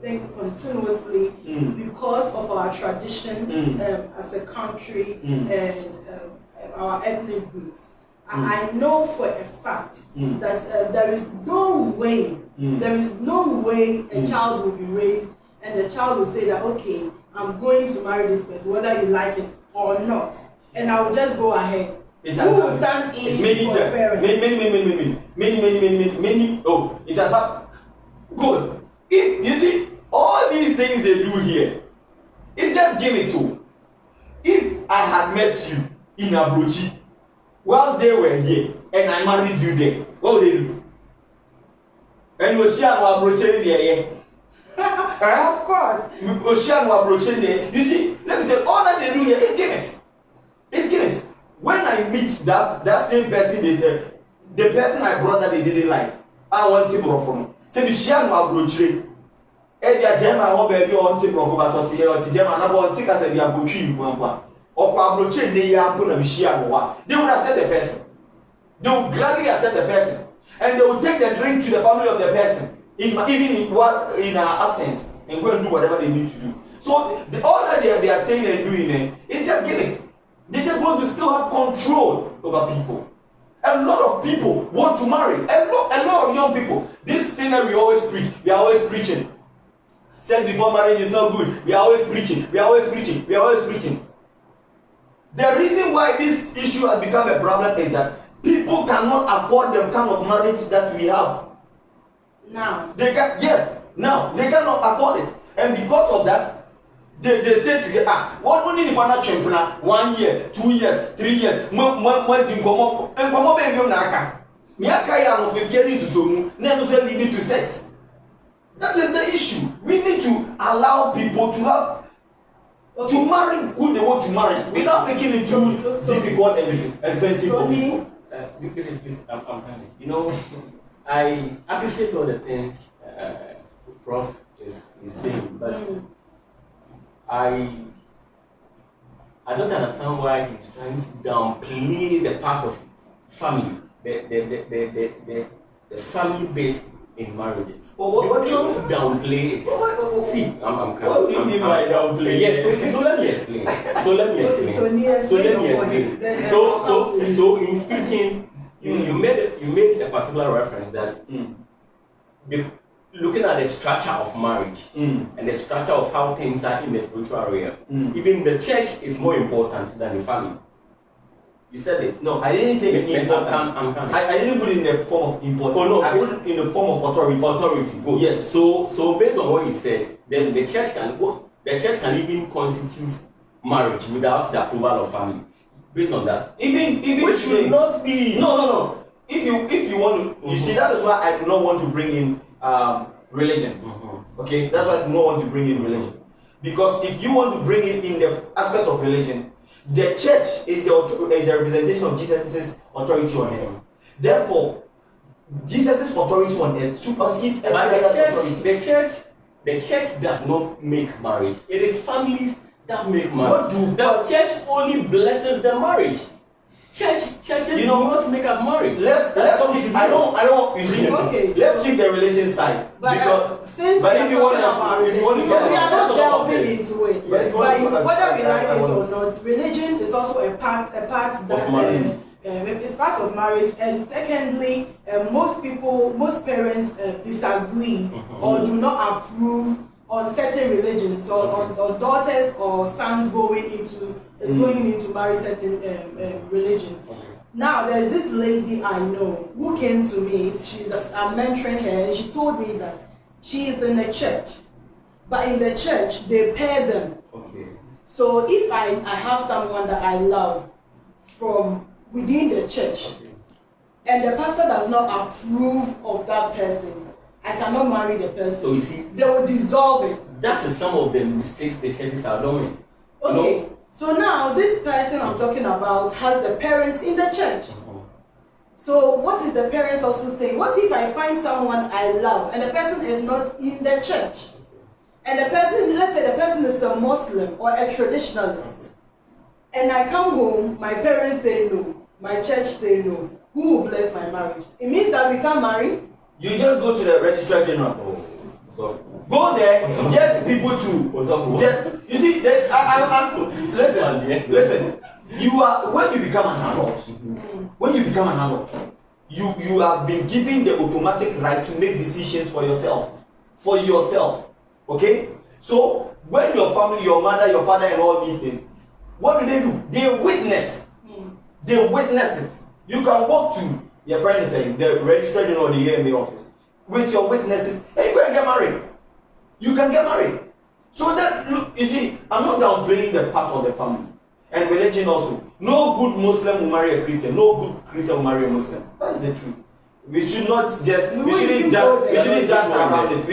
thing continuously because of our traditions as a country and our ethnic groups. I know for a fact that there is no way a child will be raised and the child will say that, okay, I'm going to marry this person, whether you like it or not, and I will just go ahead. Who will stand in for a parent? Many. Oh, it has happened. Good. If you see all these things they do here, it's just gimmicks. So, if I had met you in Abrochi while they were here and I married you there, what would they do? And Ocean Abrochi there. Of course. Ocean Abrochi there. You see, let me tell you, all that they do here is gimmicks. It's gimmicks. When I meet that same person, is the person I brought that they didn't like, I want to bro from. Say me share no abrochire. E dia German ho baby on to bro for but to German na bo ntika say dia abotwi nkwampa. Okwa abrochire ne ya ampo na me share no wa. They would accept the person. They will gladly accept the person. And they will take the drink to the family of the person, even in our absence, and go and do whatever they need to do. So all that they are saying and doing is just gimmicks. They just want to still have control over people. A lot of people want to marry. A lot of young people. This thing that we always preach, we are always preaching. Sex before marriage is not good. We are always preaching. We are always preaching. We are always preaching. The reason why this issue has become a problem is that people cannot afford the kind of marriage that we have. Now. Now they cannot afford it, and because of that, they stay together. One need to 1 year, 2 years, 3 years. Leading to sex. That is the issue. We need to allow people to have to marry who they want to marry without making it too difficult and expensive for people. I'm coming. You know, I appreciate all the things Prof is saying, but I don't understand why he's trying to downplay the part of family, the family based in marriages. What do you downplay it? See, I'm coming. What do you mean by downplay? Yes, so let me explain. So in speaking, you made a particular reference that looking at the structure of marriage and the structure of how things are in the spiritual realm, even the church is more important than the family. You said it. No, I didn't say importance. I didn't put it in the form of importance. Oh no, I put it in the form of authority. Authority. Good. Yes. So based on what you said, then the church can even constitute marriage without the approval of family. Based on that, even which should not be. No. If you want to, you see, that is why I do not want to bring in religion. Okay, that's why I do not want to bring in religion, because if you want to bring it in the aspect of religion, the church is the representation of Jesus' authority on earth. Therefore, Jesus' authority on earth supersedes every other authority. The church does not make marriage. It is families that make marriage. The church only blesses the marriage. Churches do not make up marriage. Let's keep, I don't you see, okay, let's keep the religion side. But if you want to we are not delving into it. But whether we like it or not, religion is also a part that it's part of marriage. And secondly, most parents disagree or do not approve on certain religions, or on daughters or sons going into marry certain religion. Now there's this lady I know who came to me. I'm mentoring her, and she told me that she is in a church, but in the church they pay them. Okay. So if I have someone that I love from within the church, and the pastor does not approve of that person, I cannot marry the person. So you see, they will dissolve it. That is some of the mistakes the churches are doing. Okay. So now this person I'm talking about has the parents in the church. So what is the parent also saying? What if I find someone I love and the person is not in the church? And the person, let's say the person is a Muslim or a traditionalist. and I come home, my parents say no, my church say no, who will bless my marriage? It means that we can't marry? You just go to the registrar general. Oh, so Go there, get people to. You see, listen. You are when you become an adult. When you become an adult, you have been given the automatic right to make decisions for yourself. Okay? So when your family, your mother, your father, and all these things, what do? They witness. They witness it. You can walk to your friend saying the registrar general or the AMA office with your witnesses, and you go and get married. You can get married. So that, look, you see, I'm not downplaying the part of the family and religion also. No good Muslim will marry a Christian. No good Christian will marry a Muslim. That is the truth. We should not just we shouldn't dance around it.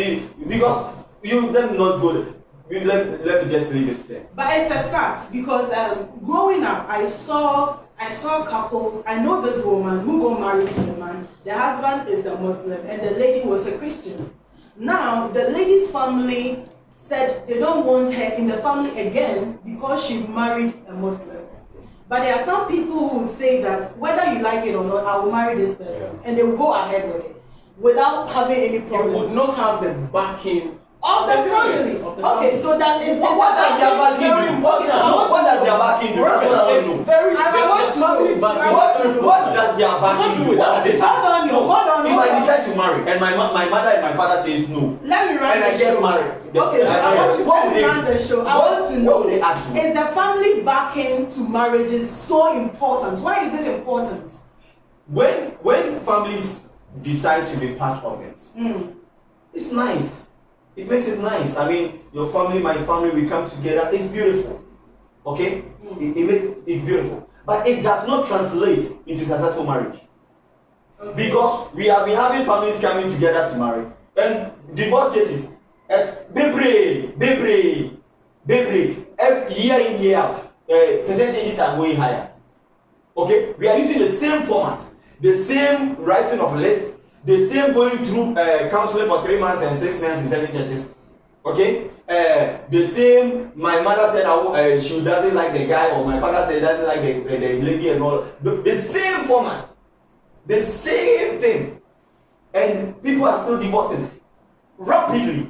Because you them not good. Let me just leave it there. But it's a fact because growing up, I saw couples. I know this woman who got married to the man. The husband is a Muslim and the lady was a Christian. Now the lady's family said they don't want her in the family again because she married a Muslim. But there are some people who would say that whether you like it or not, I will marry this person, and they will go ahead with it without having any problem. You would not have the backing of the family. Okay, so that is what does their backing do? What does their backing do? That's what I want to know. What does their backing do? Hold on. If I decide to marry and my mother and my father says no, let me run and I get married. Okay, so I want to run the show. I want to know, is the family backing to marriages so important? Why is it important? When families decide to be part of it, it's nice. It makes it nice. I mean, your family, my family, we come together. It's beautiful. Okay? It makes it beautiful. But it does not translate into successful marriage. Okay. Because we have been having families coming together to marry. And divorce cases, every year in, year out, percentages are going higher. Okay? We are using the same format, the same writing of lists, the same going through counseling for 3 months and 6 months in 7 churches. Okay? The same, my mother said she doesn't like the guy, or my father said he doesn't like the lady and all. The same format. The same thing. And people are still divorcing rapidly.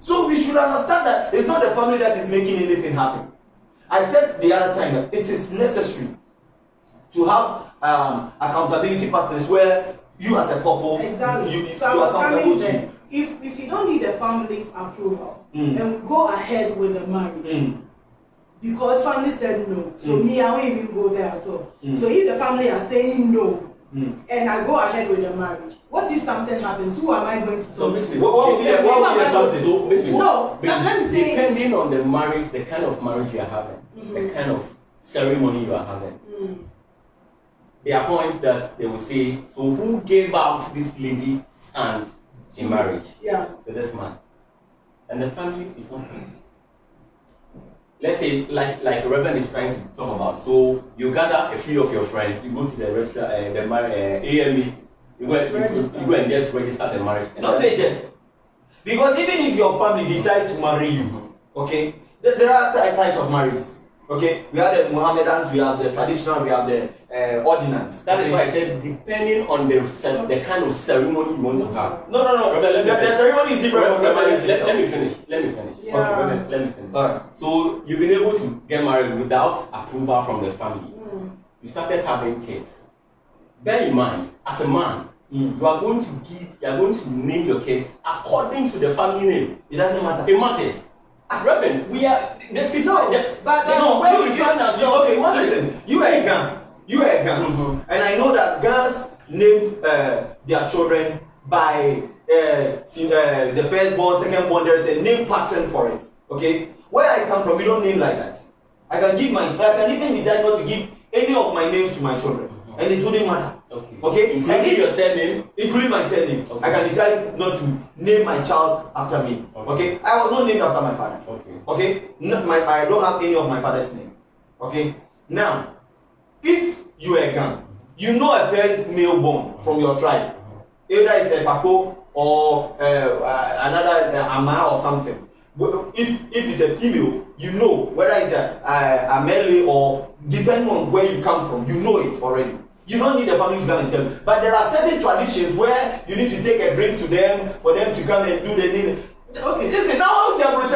So we should understand that it's not the family that is making anything happen. I said the other time that it is necessary to have accountability partners where you as a couple, exactly. you are accountable to. If you don't need the family's approval, then we go ahead with the marriage. Because family said no. So me, I won't even go there at all. So if the family are saying no, and I go ahead with the marriage, what if something happens? Who am I going to talk to? What will be something? No, let me say. Depending on the marriage, the kind of marriage you are having, the kind of ceremony you are having. There are points that they will say, so who gave out this lady's hand in marriage to this man? And the family is not right. Let's say, like Reverend is trying to talk about. So you gather a few of your friends, you go to the restaurant, AME, you go and just register the marriage. Don't say just. Because even if your family decides to marry you, okay, there are types of marriages. Okay, we have the Mohammedans, we have the traditional, we have the ordinance. That is why I said depending on the kind of ceremony you want to have. No. The ceremony is different from the marriage. Let me finish. Yeah. Okay, let me finish. Right. So you've been able to get married without approval from the family. You started having kids. Bear in mind, as a man, you are going to name your kids according to the family name. It doesn't matter. It matters. Reverend, we are the situation. Listen, you are a gang. And I know that Gans name their children by the firstborn, secondborn. There is a name pattern for it. Okay, where I come from, we don't name like that. I can even decide not to give any of my names to my children, and it wouldn't matter. Okay? Including your surname? Including my surname. Okay. I can decide not to name my child after me. Okay? I was not named after my father. Okay? I don't have any of my father's name. Okay? Now, if you are a gang, you know a first male born from your tribe. Either it's a Paco or another Ama or something. if it's a female, you know whether it's a male or depending on where you come from, you know it already. You don't need the family to come and tell you. But there are certain traditions where you need to take a drink to them for them to come and do the thing. Okay, listen, now I'll tell you,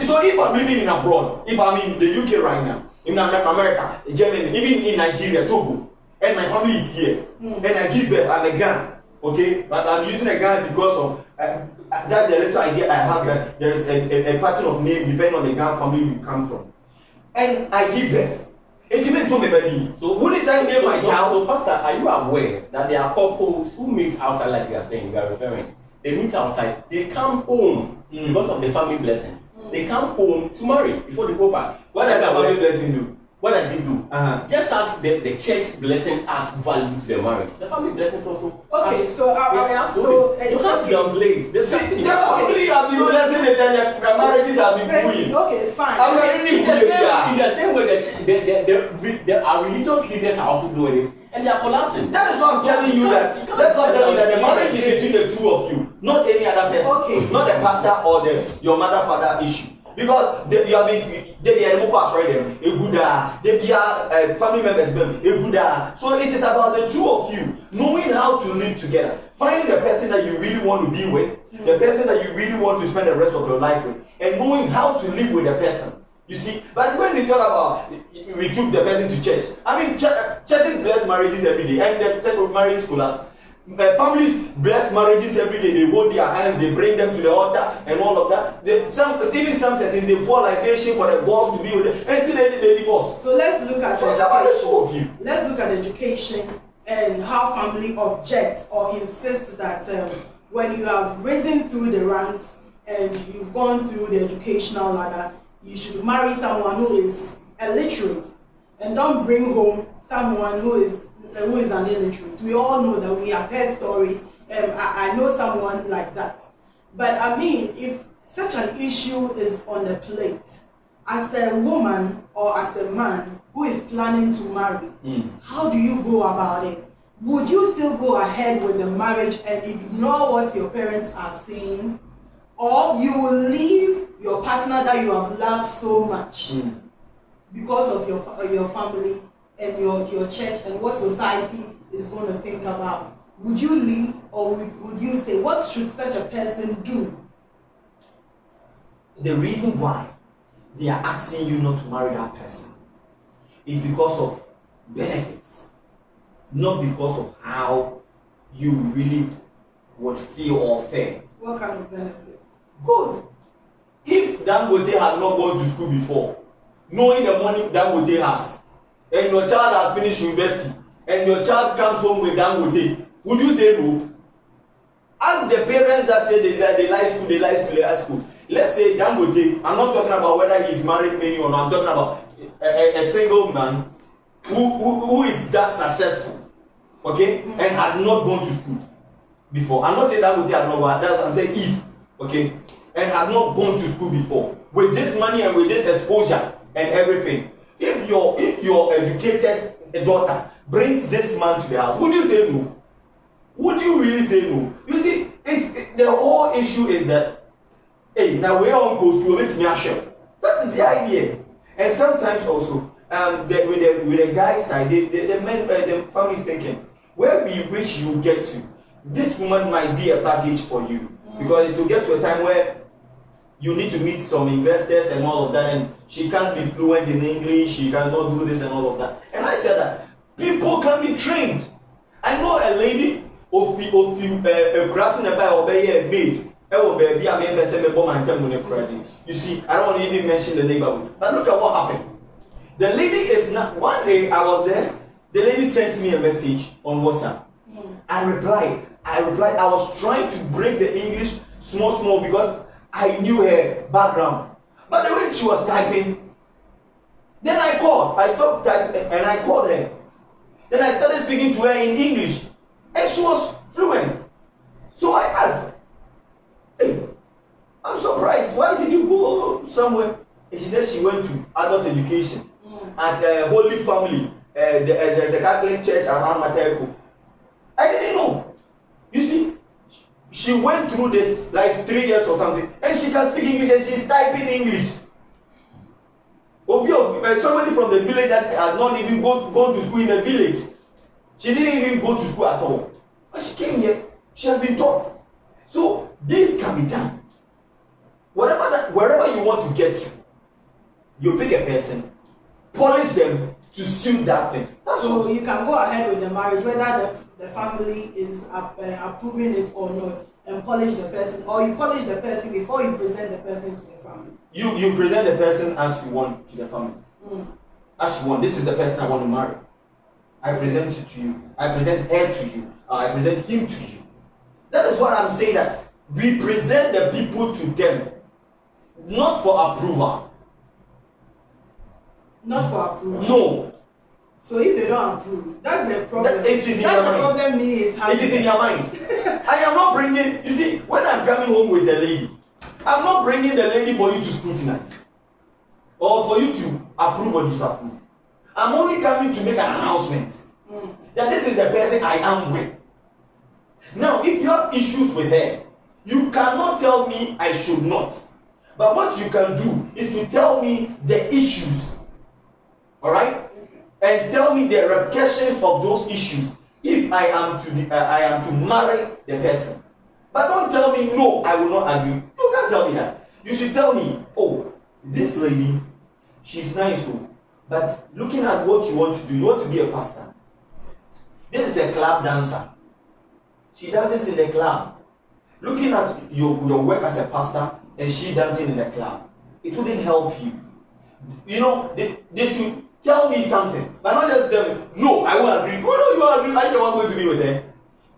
so if I'm living in abroad, if I'm in the UK right now, in America, Germany, even in Nigeria, Togo, and my family is here, and I give birth, I'm a gun, okay? But I'm using a gun because of, that's the little idea I have that there is a pattern of name depending on the gun family you come from. And I give birth. So wouldn't I name my child? So Pastor, are you aware that there are couples who meet outside, like you are saying, you are referring? They meet outside, they come home because of the family blessings. They come home to marry before they go back. What does the family blessing do? What does it do? Just as the church blessing adds value to the marriage, the family blessings also. Okay, so you can't downplay it. There's something. The family have been blessing and then the marriages have been going. Okay, fine. In the same way, there are religious leaders are also doing it, and they are collapsing. That is what I'm telling you. That's what I'm telling you, that the marriage is between the two of you, not any other person. Okay. Not the pastor or your mother-father issue. Because they be a family members, so it is about the two of you knowing how to live together, finding the person that you really want to be with, the person that you really want to spend the rest of your life with, and knowing how to live with the person. You see, but when we talk about we took the person to church, I mean, churches bless marriages every day, and the church of marriage collapse. Families bless marriages every day. They hold their hands, they bring them to the altar, and all of that. Even some settings, they pour libation for the boss to be with them, and still they divorce. So let's look at education. Let's look at education and how family objects or insist that when you have risen through the ranks and you've gone through the educational ladder, you should marry someone who is illiterate, and don't bring home someone who is an illiterate. We all know that, we have heard stories. I know someone like that. But I mean, if such an issue is on the plate, as a woman or as a man who is planning to marry, how do you go about it? Would you still go ahead with the marriage and ignore what your parents are saying? Or you will leave your partner that you have loved so much because of your family and your church and what society is going to think about? Would you leave or would you stay? What should such a person do? The reason why they are asking you not to marry that person is because of benefits, not because of how you really would feel or fare. What kind of benefits? Good. If Dangote had not gone to school before, knowing the money Dangote has, and your child has finished university, and your child comes home with Dangote, would you say no? Ask the parents that say they like school. Let's say Dangote, I'm not talking about whether he's married many or not, I'm talking about a single man who is that successful, okay, and had not gone to school before. I'm not saying Dangote had not gone, I'm saying if, okay, and had not gone to school before, with this money and with this exposure and everything. If your educated daughter brings this man to the house, would you say no? Would you really say no? You see, the whole issue is that, hey, now we're on coast to let me assure. That is the idea. And sometimes also, with the guy's side, the family is thinking, where we wish you get to, this woman might be a baggage for you. Because it will get to a time where you need to meet some investors and all of that, and she can't be fluent in English, she cannot do this and all of that. And I said that people can be trained. I know a lady of a grass in a by obey a maid. You see, I don't want to even mention the neighborhood. But look at what happened. The lady is not, one day I was there, the lady sent me a message on WhatsApp. I replied, I was trying to break the English small because I knew her background. But the way she was typing, then I called. I stopped typing and I called her. Then I started speaking to her in English. And she was fluent. So I asked, hey, I'm surprised. Why did you go somewhere? And she said she went to adult education at Holy Family. There's a Catholic church around Mateko. I didn't know. You see, she went through this like 3 years or something, and she can speak English and she's typing English. Somebody from the village that had not even gone to school in the village. She didn't even go to school at all. But she came here, she has been taught. So this can be done. Wherever you want to get to, you pick a person, polish them to suit that thing. So you can go ahead with the marriage, whether the family is approving it or not, and polish the person, or you polish the person before you present the person to the family. You present the person as you want to the family. As you want. This is the person I want to marry. I present it to you. I present her to you. I present him to you. That is what I'm saying, that we present the people to them, not for approval. Not for approval. No. So if they don't approve, that's the problem. It is in your mind. Problem is it is in your mind. I am not bringing, you see, when I'm coming home with the lady, I'm not bringing the lady for you to scrutinize or for you to approve or disapprove. I'm only coming to make an announcement that this is the person I am with. Now, if you have issues with her, you cannot tell me I should not. But what you can do is to tell me the issues. Alright? And tell me the repercussions of those issues if I am to marry the person. But don't tell me no, I will not agree. You can't tell me that. You should tell me, oh, this lady, she's nice, but looking at what you want to do, you want to be a pastor. This is a club dancer. She dances in the club. Looking at your work as a pastor and she dancing in the club, it wouldn't help you. You know, they should tell me something, but not just tell me, no, I won't agree. Oh, no, you won't agree. I don't want to be with her.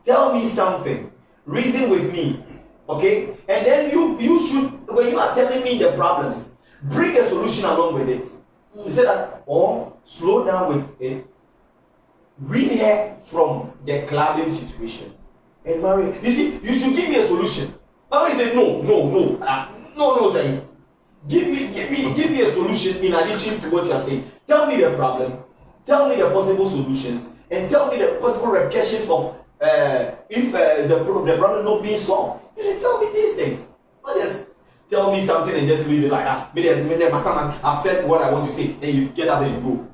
Tell me something. Reason with me. Okay? And then you should, when you are telling me the problems, bring a solution along with it. You say that, or slow down with it. Read her from the clubbing situation and marry. You see, you should give me a solution. Mama say no, saying. Give me a solution in addition to what you are saying. Tell me the problem, tell me the possible solutions, and tell me the possible repercussions of if the problem not being solved. You should tell me these things. Not just tell me something and just leave it like that. I've said what I want to say, then you get up and you go.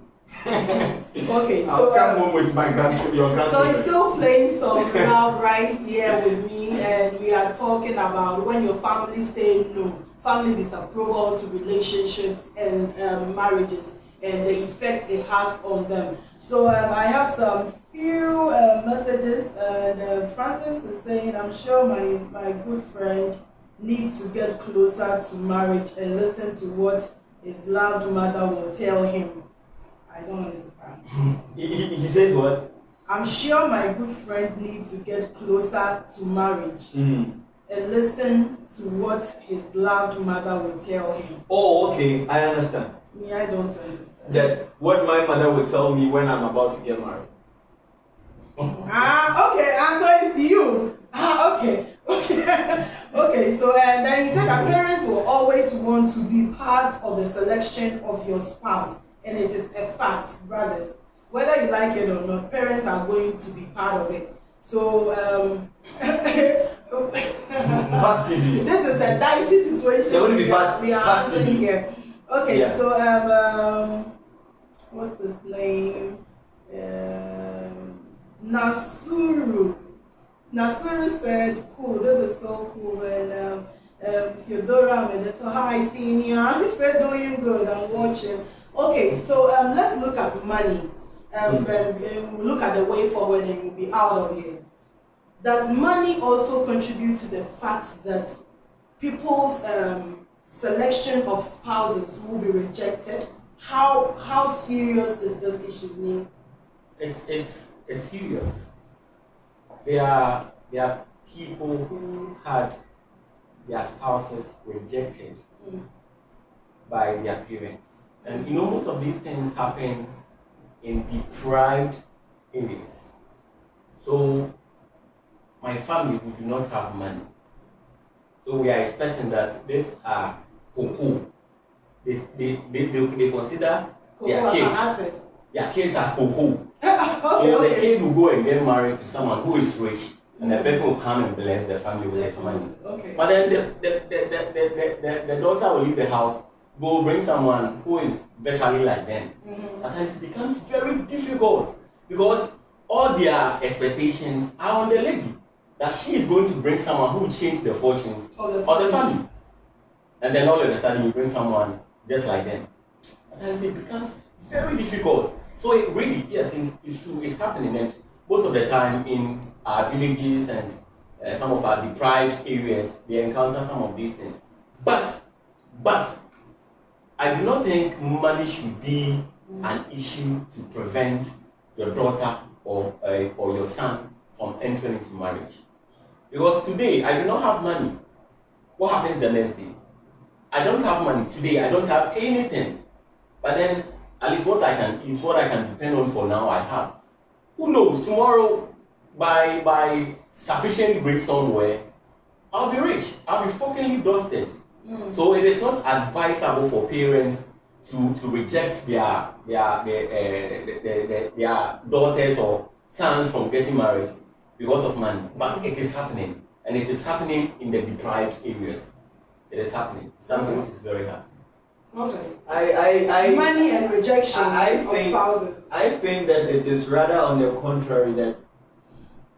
Okay, I'll so come home with my grandchildren. So it's still playing some now right here with me, and we are talking about when your family say no, family disapproval to relationships and marriages, and the effect it has on them. So I have some few messages, and Francis is saying, I'm sure my good friend needs to get closer to marriage and listen to what his loved mother will tell him. I don't understand. He says what? I'm sure my good friend needs to get closer to marriage and listen to what his loved mother will tell him. Oh, okay. I understand. Me, I don't understand. That what my mother will tell me when I'm about to get married. Okay. So it's you. Okay. Okay. So then he said that parents will always want to be part of the selection of your spouse. And it is a fact, brothers. Whether you like it or not, parents are going to be part of it. So, passively. This is a dicey situation. They will be we are answering here. Okay, yeah. So what's his name? Nasuru said, "Cool, this is so cool." And Theodora Medeto, hi senior, we're doing good. I'm watching. Okay, so let's look at money. And look at the way forward, and we'll be out of here. Does money also contribute to the fact that people's selection of spouses will be rejected? How serious is this issue, Neil? It's serious. There are people who had their spouses rejected by their parents. And you know, most of these things happen in deprived areas. So my family, we do not have money. So we are expecting that these are cocoa. They consider their kids as cocoa. So the kid will go and get married to someone who is rich. and the person will come and bless the family with his money. Okay. But then the daughter will leave the house, go bring someone who is virtually like them. At times it becomes very difficult because all their expectations are on the lady, that she is going to bring someone who will change the fortunes of the family. And then all of a sudden you bring someone just like them. At times it becomes very difficult. So it really, yes, it's true, it's happening. And most of the time in our villages and some of our deprived areas, they encounter some of these things. But I do not think money should be an issue to prevent your daughter or your son from entering into marriage. Because today, I do not have money. What happens the next day? I don't have money today, I don't have anything. But then, at least what I can eat, what I can depend on for now, I have. Who knows, tomorrow, by sufficient grace somewhere, I'll be rich. I'll be fucking dusted. So it is not advisable for parents to reject their daughters or sons from getting married because of money. But it is happening, and it is happening in the deprived areas. It is happening. Something which is very hard. Okay. Money and rejection of spouses. I think that it is rather on the contrary, that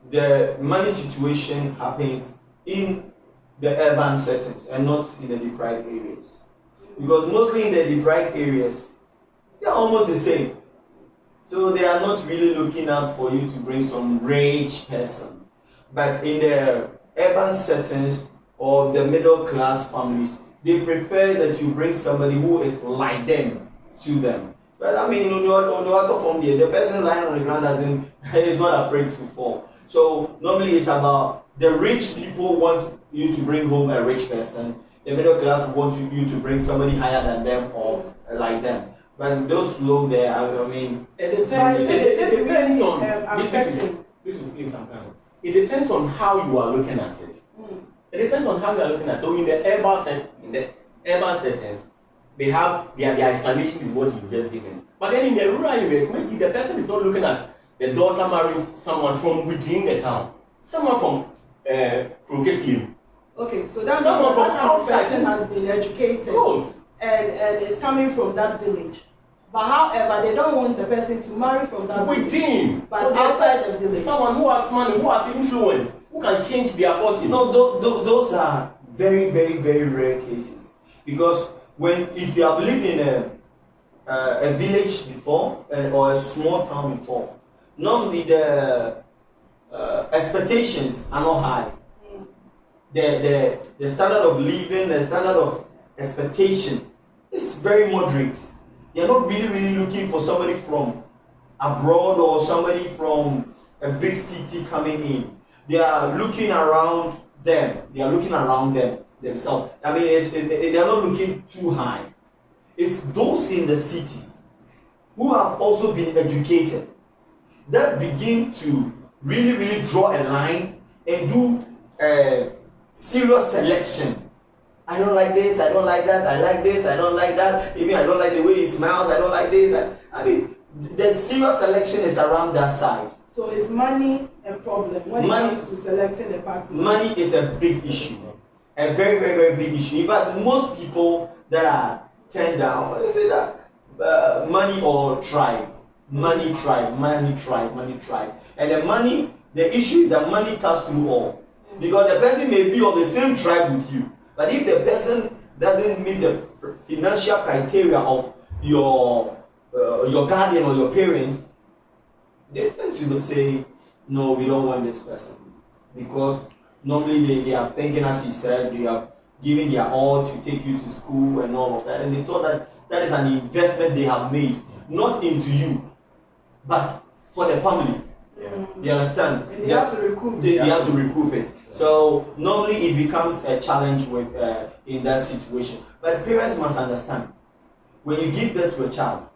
the money situation happens in the urban settings and not in the deprived areas. Because mostly in the deprived areas, they are almost the same. So they are not really looking out for you to bring some rich person. But in the urban settings or the middle class families, they prefer that you bring somebody who is like them to them. But I mean, on the other form, the person lying on the ground is not afraid to fall. So normally it's about the rich people want you to bring home a rich person. The middle class want you to bring somebody higher than them or like them. But those low there, I mean, it depends on it depends on how you are looking at it. It depends on how you are looking at it. So in the urban settings, they have their explanation is what you just given. But then in the rural areas, maybe the person is not looking at the daughter marries someone from within the town, someone from Krokesium. Okay, so that's someone from outside person has been educated. Good. And is coming from that village. But however, they don't want the person to marry from that village. Within. But so outside the village. Someone who has money, who has influence, who can change their fortune. No, those are very, very, very rare cases. Because if you have lived in a village before or a small town before, normally the expectations are not high. The standard of living, the standard of expectation is very moderate. They are not really looking for somebody from abroad or somebody from a big city coming in. They are looking around them. They are looking around themselves. I mean, they are not looking too high. It's those in the cities who have also been educated that begin to really draw a line and do a serious selection. I don't like this, I don't like that, I like this, I don't like that, even I don't like the way he smiles, I don't like this. I mean, the serious selection is around that side. So is money a problem when it comes to selecting a partner? Money is a big issue. A very, very, very big issue. In fact, most people that are turned down, they say that money or tribe. Money tribe, money tribe, money tribe. And the issue is that money cuts through all. Because the person may be of the same tribe with you. But if the person doesn't meet the financial criteria of your guardian or your parents, they tend to say, no, we don't want this person. Because normally they are thinking, as he said, they are giving their all to take you to school and all of that. And they thought that is an investment they have made, not into you, but for the family. Yeah. You understand? And they have to recoup. They have to recoup it. So normally it becomes a challenge with in that situation. But parents must understand, when you give birth to a child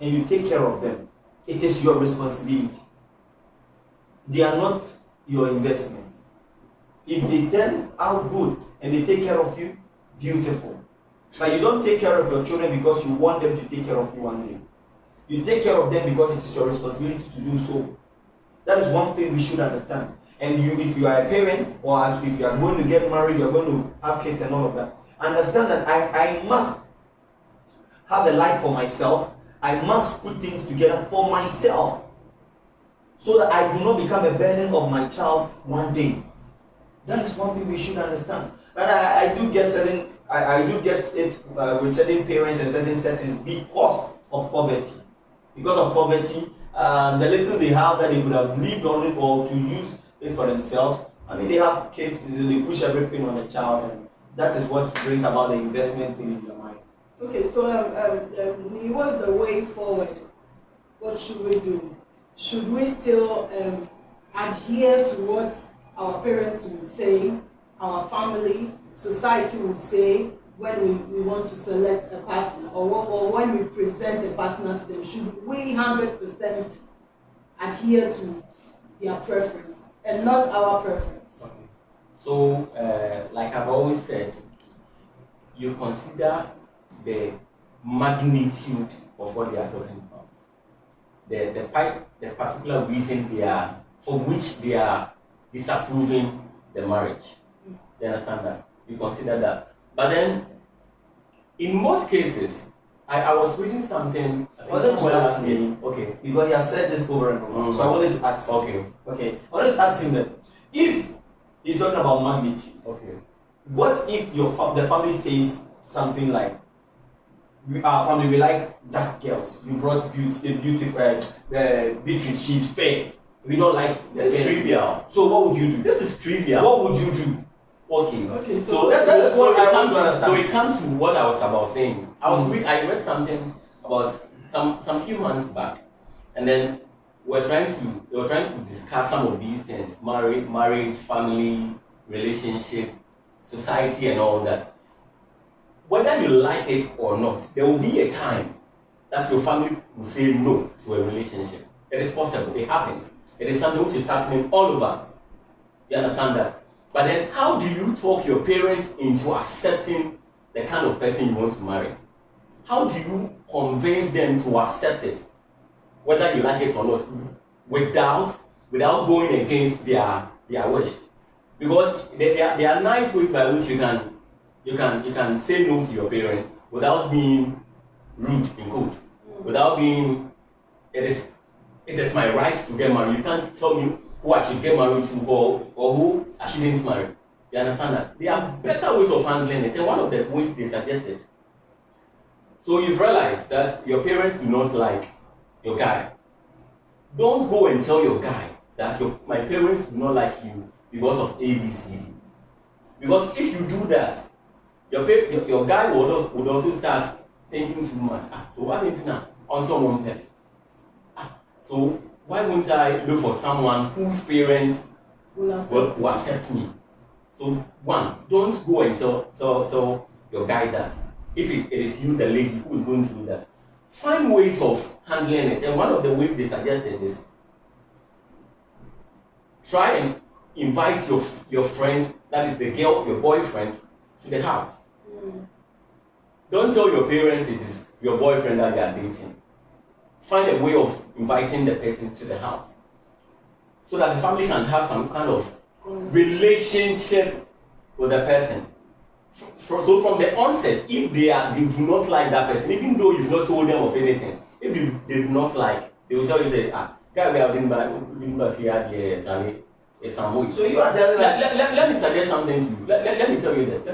and you take care of them, it is your responsibility. They are not your investment. If they turn out good and they take care of you, beautiful. But you don't take care of your children because you want them to take care of you one day. You take care of them because it is your responsibility to do so. That is one thing we should understand. And if you are a parent, or if you are going to get married, you are going to have kids and all of that, understand that I must have a life for myself. I must put things together for myself, so that I do not become a burden of my child one day. That is one thing we should understand. But I do get I do get it with certain parents and certain settings because of poverty. Because of poverty, the little they have that they could have lived on it or to use it for themselves. I mean, they have kids, they push everything on the child, and that is what brings about the investment thing in your mind. Okay, so what's the way forward? What should we do? Should we still adhere to what our parents would say, our family, society would say when we want to select a partner, or when we present a partner to them? Should we 100% adhere to their preference and not our preference? Okay. So, like I've always said, you consider the magnitude of what they are talking about, the particular reason for which they are disapproving the marriage. You understand that? You consider that. But then, in most cases, I was reading something. I wanted to ask him, okay, because he has said this over and over. So I wanted to ask. Okay. Okay. I wanted to ask him that if he's talking about magnitude, okay, what if the family says something like, our family, we like dark girls. You brought beautiful Beatrice, she's fair. We don't like the this is fair. trivial. So what would you do? This is trivial. What would you do? Okay. So that is what I want to understand. So it comes to what I was about saying. I read something about some few months back, and then they were trying to discuss some of these things: marriage, family, relationship, society, and all that. Whether you like it or not, there will be a time that your family will say no to a relationship. It is possible. It happens. It is something which is happening all over. You understand that? But then, how do you talk your parents into accepting the kind of person you want to marry? How do you convince them to accept it, whether you like it or not, without going against their wish? Because there are nice ways by which you can say no to your parents without being rude, in quotes, without being it is my right to get married. You can't tell me who I should get married to or who I shouldn't marry. You understand that? There are better ways of handling it, and one of the ways they suggested. So you've realized that your parents do not like your guy. Don't go and tell your guy that my parents do not like you because of A, B, C, D. Because if you do that, your guy would also start thinking too much. So what is now on someone there? So why won't I look for someone whose parents will accept me? So one, don't go and tell your guy that. If it is you, the lady, who is going to do that, find ways of handling it. And one of the ways they suggested is try and invite your friend, that is the girl, your boyfriend, to the house. Don't tell your parents it is your boyfriend that they are dating. Find a way of inviting the person to the house so that the family can have some kind of relationship with the person. So from the onset, if they do not like that person, even though you've not told them of anything, if they do not like, they will tell you, say, guy, we have been here, Charlie, it's some. So you are telling us. Let me suggest something to you. Let me tell you this.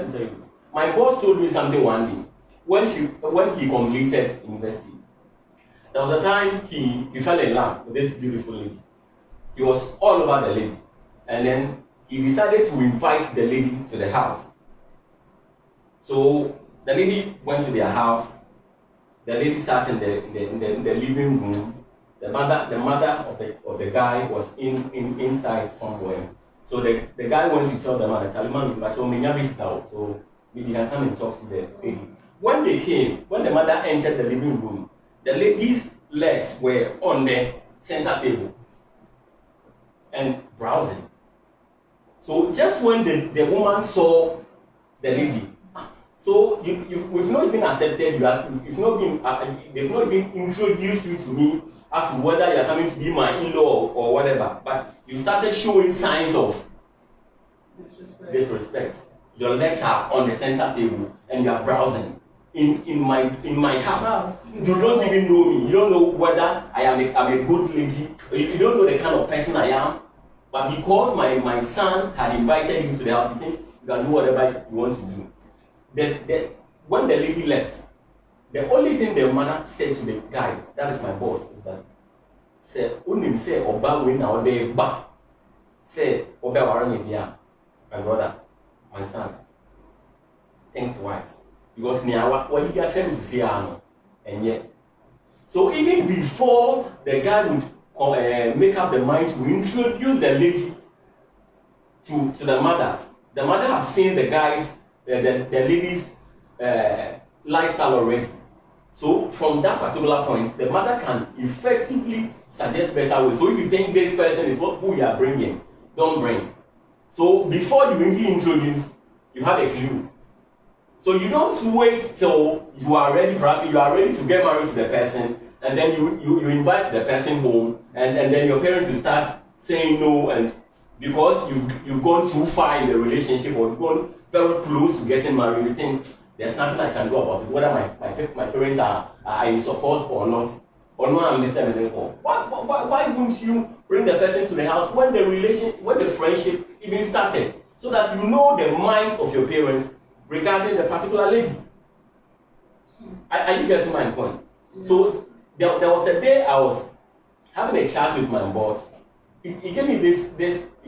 My boss told me something one day when he completed university. There was a time he fell in love with this beautiful lady. He was all over the lady, and then he decided to invite the lady to the house. So the lady went to their house. The lady sat in the living room. The mother of the guy was inside somewhere. So the guy went to tell the mother, so maybe can come and talk to the lady. When the mother entered the living room, the lady's legs were on the center table and browsing. So just when the woman saw the lady, so we've not even accepted they've not even introduced you to me as to whether you're coming to be my in-law or whatever, but you started showing signs of Disrespect. disrespect. Your legs are on the center table and you are browsing in my house. You don't even know me. You don't know whether I'm a good lady. You don't know the kind of person I am. But because my son had invited you to the house, you think you can do whatever you want to do. When the lady left, the only thing the mother said to the guy, that is my boss, is that say unim say oba we na ode ba say oba waran here, my brother, my son, think twice. Because what he actually is here no, and yet. So even before the guy would make up the mind to introduce the lady to the mother has seen the lady's lifestyle already. So from that particular point, the mother can effectively suggest better ways. So if you think this person is who you are bringing, don't bring. So before you even introduce, you have a clue. So you don't wait till you are ready, probably you are ready to get married to the person, and then you invite the person home, and then your parents will start saying no, and because you've gone too far in the relationship or you've gone very close to getting married, you think there's nothing I can do about it, whether my parents are in support or not understand anything. Why wouldn't you bring the person to the house when the friendship even started, so that you know the mind of your parents regarding the particular lady? Are you getting my point? Yeah. So there was a day I was having a chat with my boss. He gave me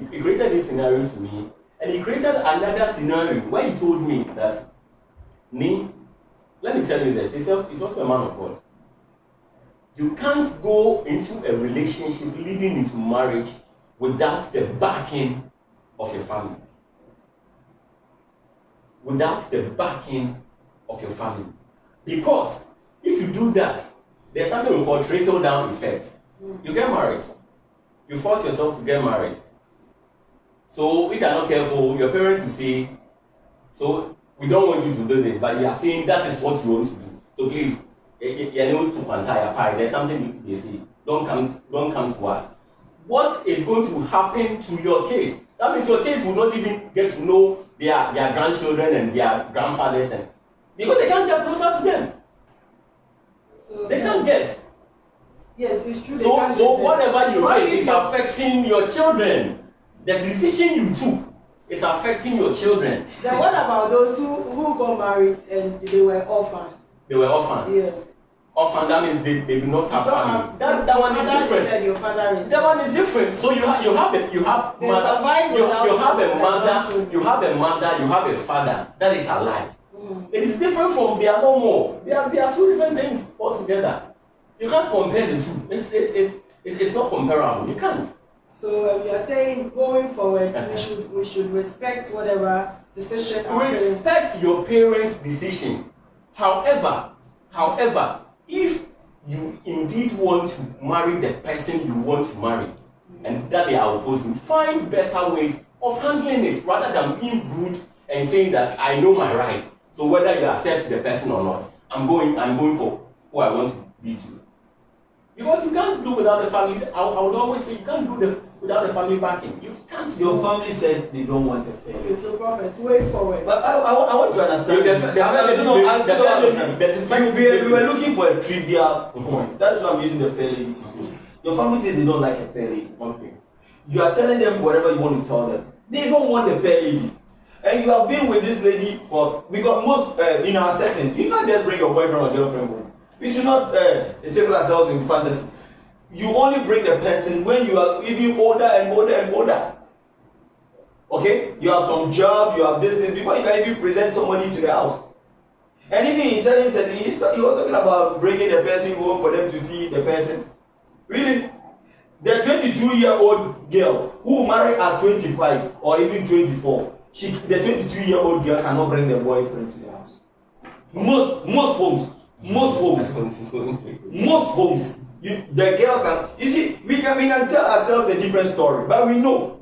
he created this scenario to me, and he created another scenario where he told me that, let me tell you this, he's also a man of God. You can't go into a relationship leading into marriage without the backing of your family. Without the backing of your family. Because if you do that, there's something we call trickle-down effect. You get married. You force yourself to get married. So if you're not careful, your parents will say, so we don't want you to do this, but you are saying that is what you want to do. So please, there's something they say. Don't come to us. What is going to happen to your kids? That means your kids will not even get to know their grandchildren and their grandfathers, because they can't get closer to them. So they can't get. Yes, it's true. So whatever you make is affecting your children. The decision you took is affecting your children. Then what about those who got married and they were orphans? They were orphans. Yeah. Orphan, that means they do not have family. That one is different. Your father is that one is different. So you have mother, you have a mother, you have a father that is alive. It is different from they are no more. They are two different things altogether. You can't compare the two. It's not comparable. You can't. So you are saying going forward, we should respect whatever decision. Respect your parents' decision. However, if you indeed want to marry the person you want to marry, and that they are opposing, find better ways of handling it rather than being rude and saying that I know my rights. So whether you accept the person or not, I'm going for who I want to be to. Because you can't do without the family. I would always say you can't do without the family backing. You can't. Your family said they don't want a family. Okay, so prophet, way forward. But I want to understand. We were looking for a trivial point. That's why I'm using the fair lady situation. Your family says they don't like a fair lady. Okay. You are telling them whatever you want to tell them. They don't want a fair lady. And you have been with this lady because most in our settings, you can't just bring your boyfriend or girlfriend home. We should not take ourselves in fantasy. You only bring the person when you are even older and older and older. Okay? You have some job, you have this, before you can even present somebody to the house. And even in certain settings, you were talking about bringing the person home for them to see the person. Really? The 22-year-old girl who married at 25 or even 24, the 22-year-old girl cannot bring the boyfriend to the house. Most homes. The girl can. You see, we can tell ourselves a different story, but we know.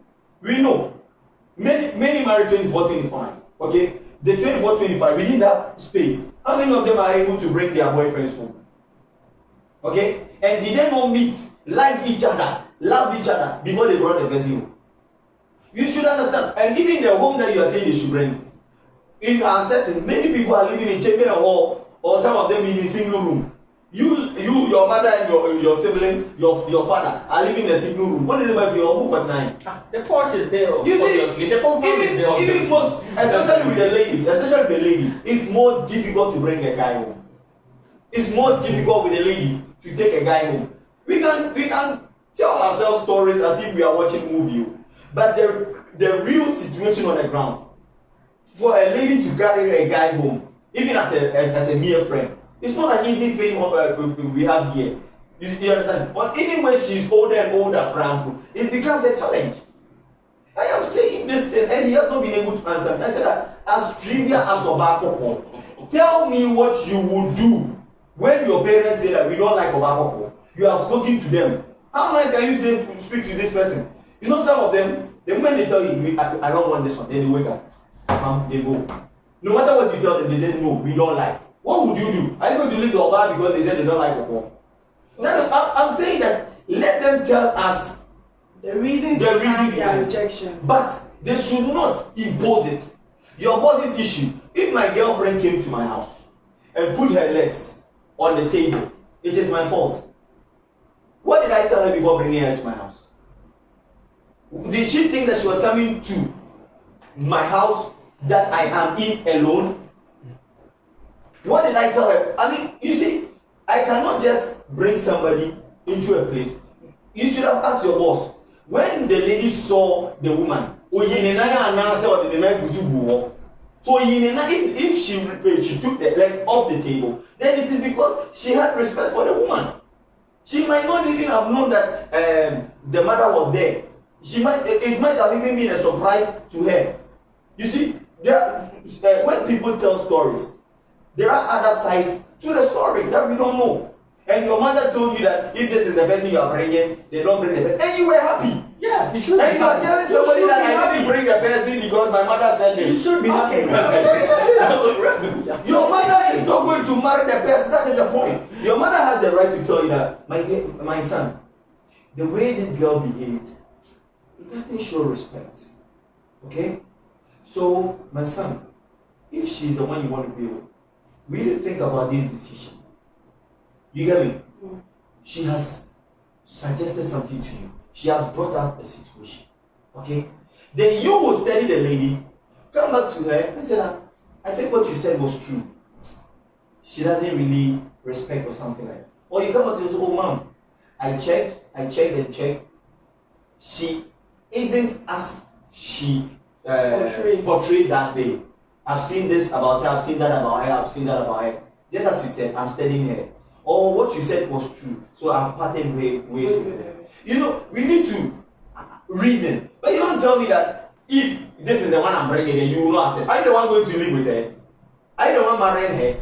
Many married 24, 25. Okay, the 24, 25 within that space. How many of them are able to bring their boyfriends home? Okay, and did they not meet, like each other, loved each other before they brought the person home. You should understand. And even the home that you are saying they should bring, in our setting, many people are living in chamber or some of them in a single room. Your mother and your siblings, your father are living in a single room. What did you buy for your book time? The porch is there, You obviously. The compound is there, obviously. Even most, especially with the ladies, it's more difficult to bring a guy home. It's more difficult with the ladies to take a guy home. We can tell ourselves stories as if we are watching movie, but the real situation on the ground, for a lady to carry a guy home, even as a mere friend, it's not an easy thing we have here. You understand? But even when she's older and older, it becomes a challenge. I am saying this thing, and he has not been able to answer me. I said that as trivial as Obako, tell me what you would do when your parents say that we don't like Obako. You have spoken to them. How nice can you speak to this person? You know, some of them, the moment they tell you, I don't want this one, then they wake up. They go. No matter what you tell them, they say, no, we don't like. What would you do? Are you going to leave the Oba because they said they don't like Okwo? I'm saying that let them tell us the reasons behind their rejection. But they should not impose it. Your boss's issue. If my girlfriend came to my house and put her legs on the table, it is my fault. What did I tell her before bringing her to my house? Did she think that she was coming to my house that I am in alone? What did I tell her? I mean, you see, I cannot just bring somebody into a place. You should have asked your boss. When the lady saw the woman, so if she took the leg off the table, then it is because she had respect for the woman. She might not even have known that the mother was there. It might have even been a surprise to her. You see, when people tell stories, there are other sides to the story that we don't know. And your mother told you that if this is the person you are bringing, they don't bring the person. And you were happy. Yes, you should. And you are telling somebody that I didn't bring the person because my mother said this. You should be happy. Your mother is not going to marry the person. That is the point. Your mother has the right to tell you that, my son, the way this girl behaved, it doesn't show respect. Okay? So, my son, if she's the one you want to be with, really think about this decision. You get me? She has suggested something to you. She has brought up a situation. Okay? Then you will study the lady, come back to her and say, I think what you said was true. She doesn't really respect or something like that. Or you come back to her and say, oh mom, I checked. She isn't as she portrayed that day. I've seen this about her, I've seen that about her, Just as you said, I'm studying her. Or what you said was true, so I've parted ways with her. You know, we need to reason. But you don't tell me that if this is the one I'm bringing, then you will not accept. Are you the one going to live with her? Are you the one marrying her?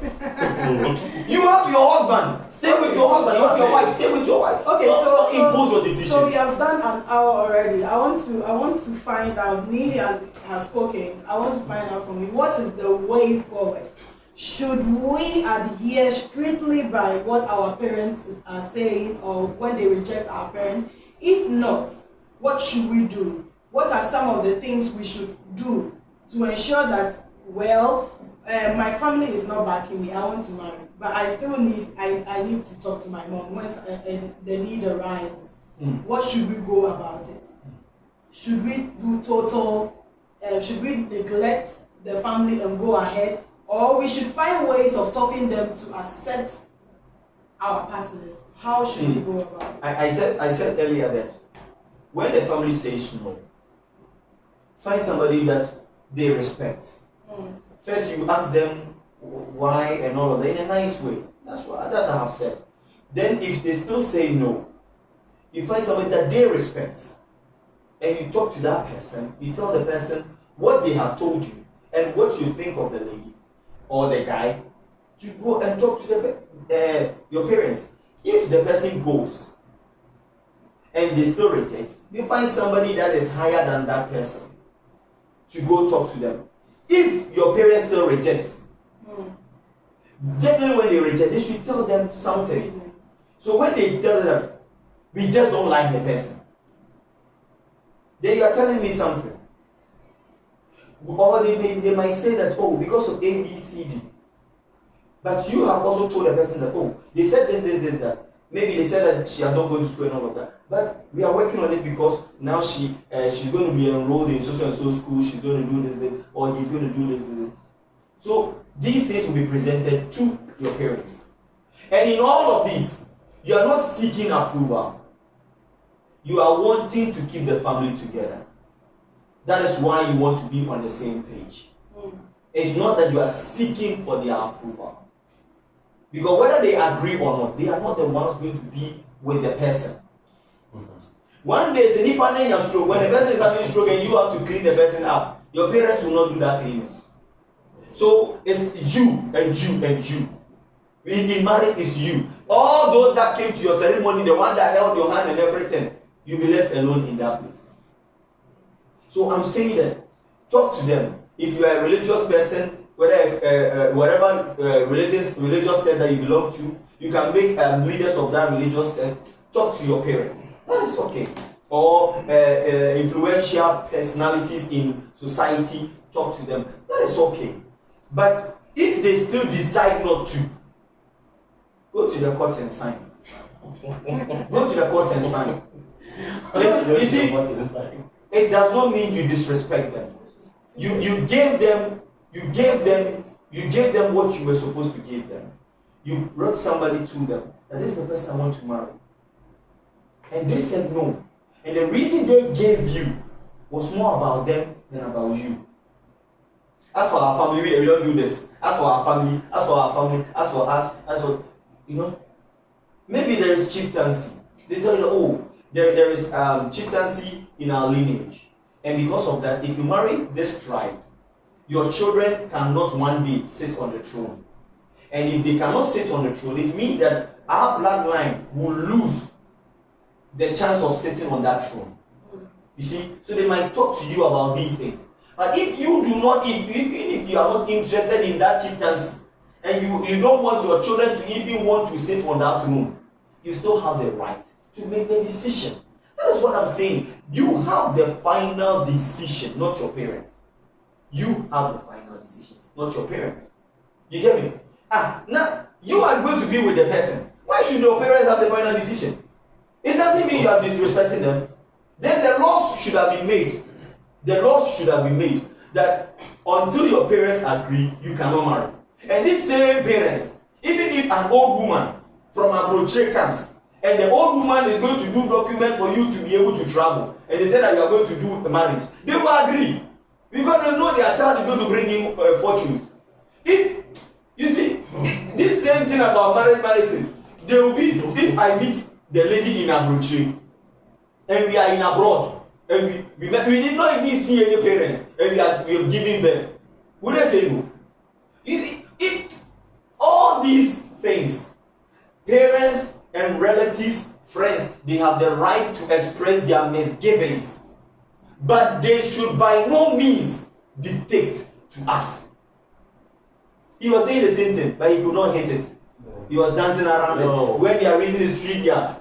You have your husband. Stay with your husband. You have your wife. Stay with your wife. Okay, so impose your decisions. So we have done an hour already. I want to find out. Neely has spoken. I want to find out from you, what is the way forward? Should we adhere strictly by what our parents are saying, or when they reject our parents? If not, what should we do? What are some of the things we should do to ensure that, well, my family is not backing me, I want to marry, but I still need to talk to my mom once the need arises. What should we go about it? Should we do should we neglect the family and go ahead? Or we should find ways of talking them to accept our partners. How should we go about it? I said earlier that when the family says no, find somebody that they respect. First, you ask them why and all of that in a nice way. That's what I have said. Then, if they still say no, you find somebody that they respect, and you talk to that person. You tell the person what they have told you and what you think of the lady or the guy, to go and talk to your parents. If the person goes and they still reject, you find somebody that is higher than that person to go talk to them. If your parents still reject, generally when they reject, they should tell them something. So when they tell them, we just don't like the person, then you are telling me something. Or they might say that, oh, because of A, B, C, D. But you have also told the person that, oh, they said this, that. Maybe they said that she had not gone to school and all of that. But we are working on it because now she's going to be enrolled in so and so school, she's going to do this, or he's going to do this. So these things will be presented to your parents. And in all of this, you are not seeking approval. You are wanting to keep the family together. That is why you want to be on the same page. It's not that you are seeking for their approval. Because whether they agree or not, they are not the ones going to be with the person. One day, it's a nipple in your stroke. When the person is having a stroke and you have to clean the person up, your parents will not do that cleaning. So it's you and you and you. In marriage, it's you. All those that came to your ceremony, the one that held your hand and everything, you'll be left alone in that place. So I'm saying that, talk to them. If you are a religious person, whatever religious sect that you belong to, you can make leaders of that religious sect. Talk to your parents. That is okay. Or influential personalities in society, talk to them. That is okay. But if they still decide not to, go to the court and sign. Go to the court and sign. You see, it does not mean you disrespect them. You gave them what you were supposed to give them. You brought somebody to them, and this is the person I want to marry. And they said no. And the reason they gave you was more about them than about you. As for our family, we don't do this. As for our family, as for us, as for, maybe there is chieftaincy. They tell you, oh, there is chieftaincy in our lineage. And because of that, if you marry this tribe, your children cannot one day sit on the throne. And if they cannot sit on the throne, it means that our bloodline will lose the chance of sitting on that throne. You see? So they might talk to you about these things. But if you do not, if you are not interested in that chieftaincy, and you don't want your children to even want to sit on that throne, you still have the right to make the decision. That is what I'm saying. You have the final decision, not your parents. You have the final decision, not your parents. You get me? Now, you are going to be with the person. Why should your parents have the final decision? It doesn't mean you are disrespecting them. Then the laws should have been made. The laws should have been made that until your parents agree, you cannot marry. And these same parents, even if an old woman from Abroche comes, and the old woman is going to do document for you to be able to travel, and they say that you are going to do a marriage, they will agree. Because they know their child is going to bring in fortunes. If you see this same thing about marriage, there will be, if I meet the lady in Abroche, and we are in abroad, and we did not even see any parents, and we are giving birth, would they say no? You see, if all these things, parents and relatives, friends, they have the right to express their misgivings, but they should by no means dictate to us. He was saying the same thing, but he could not hit it. He was dancing around it. When their reason is trivial,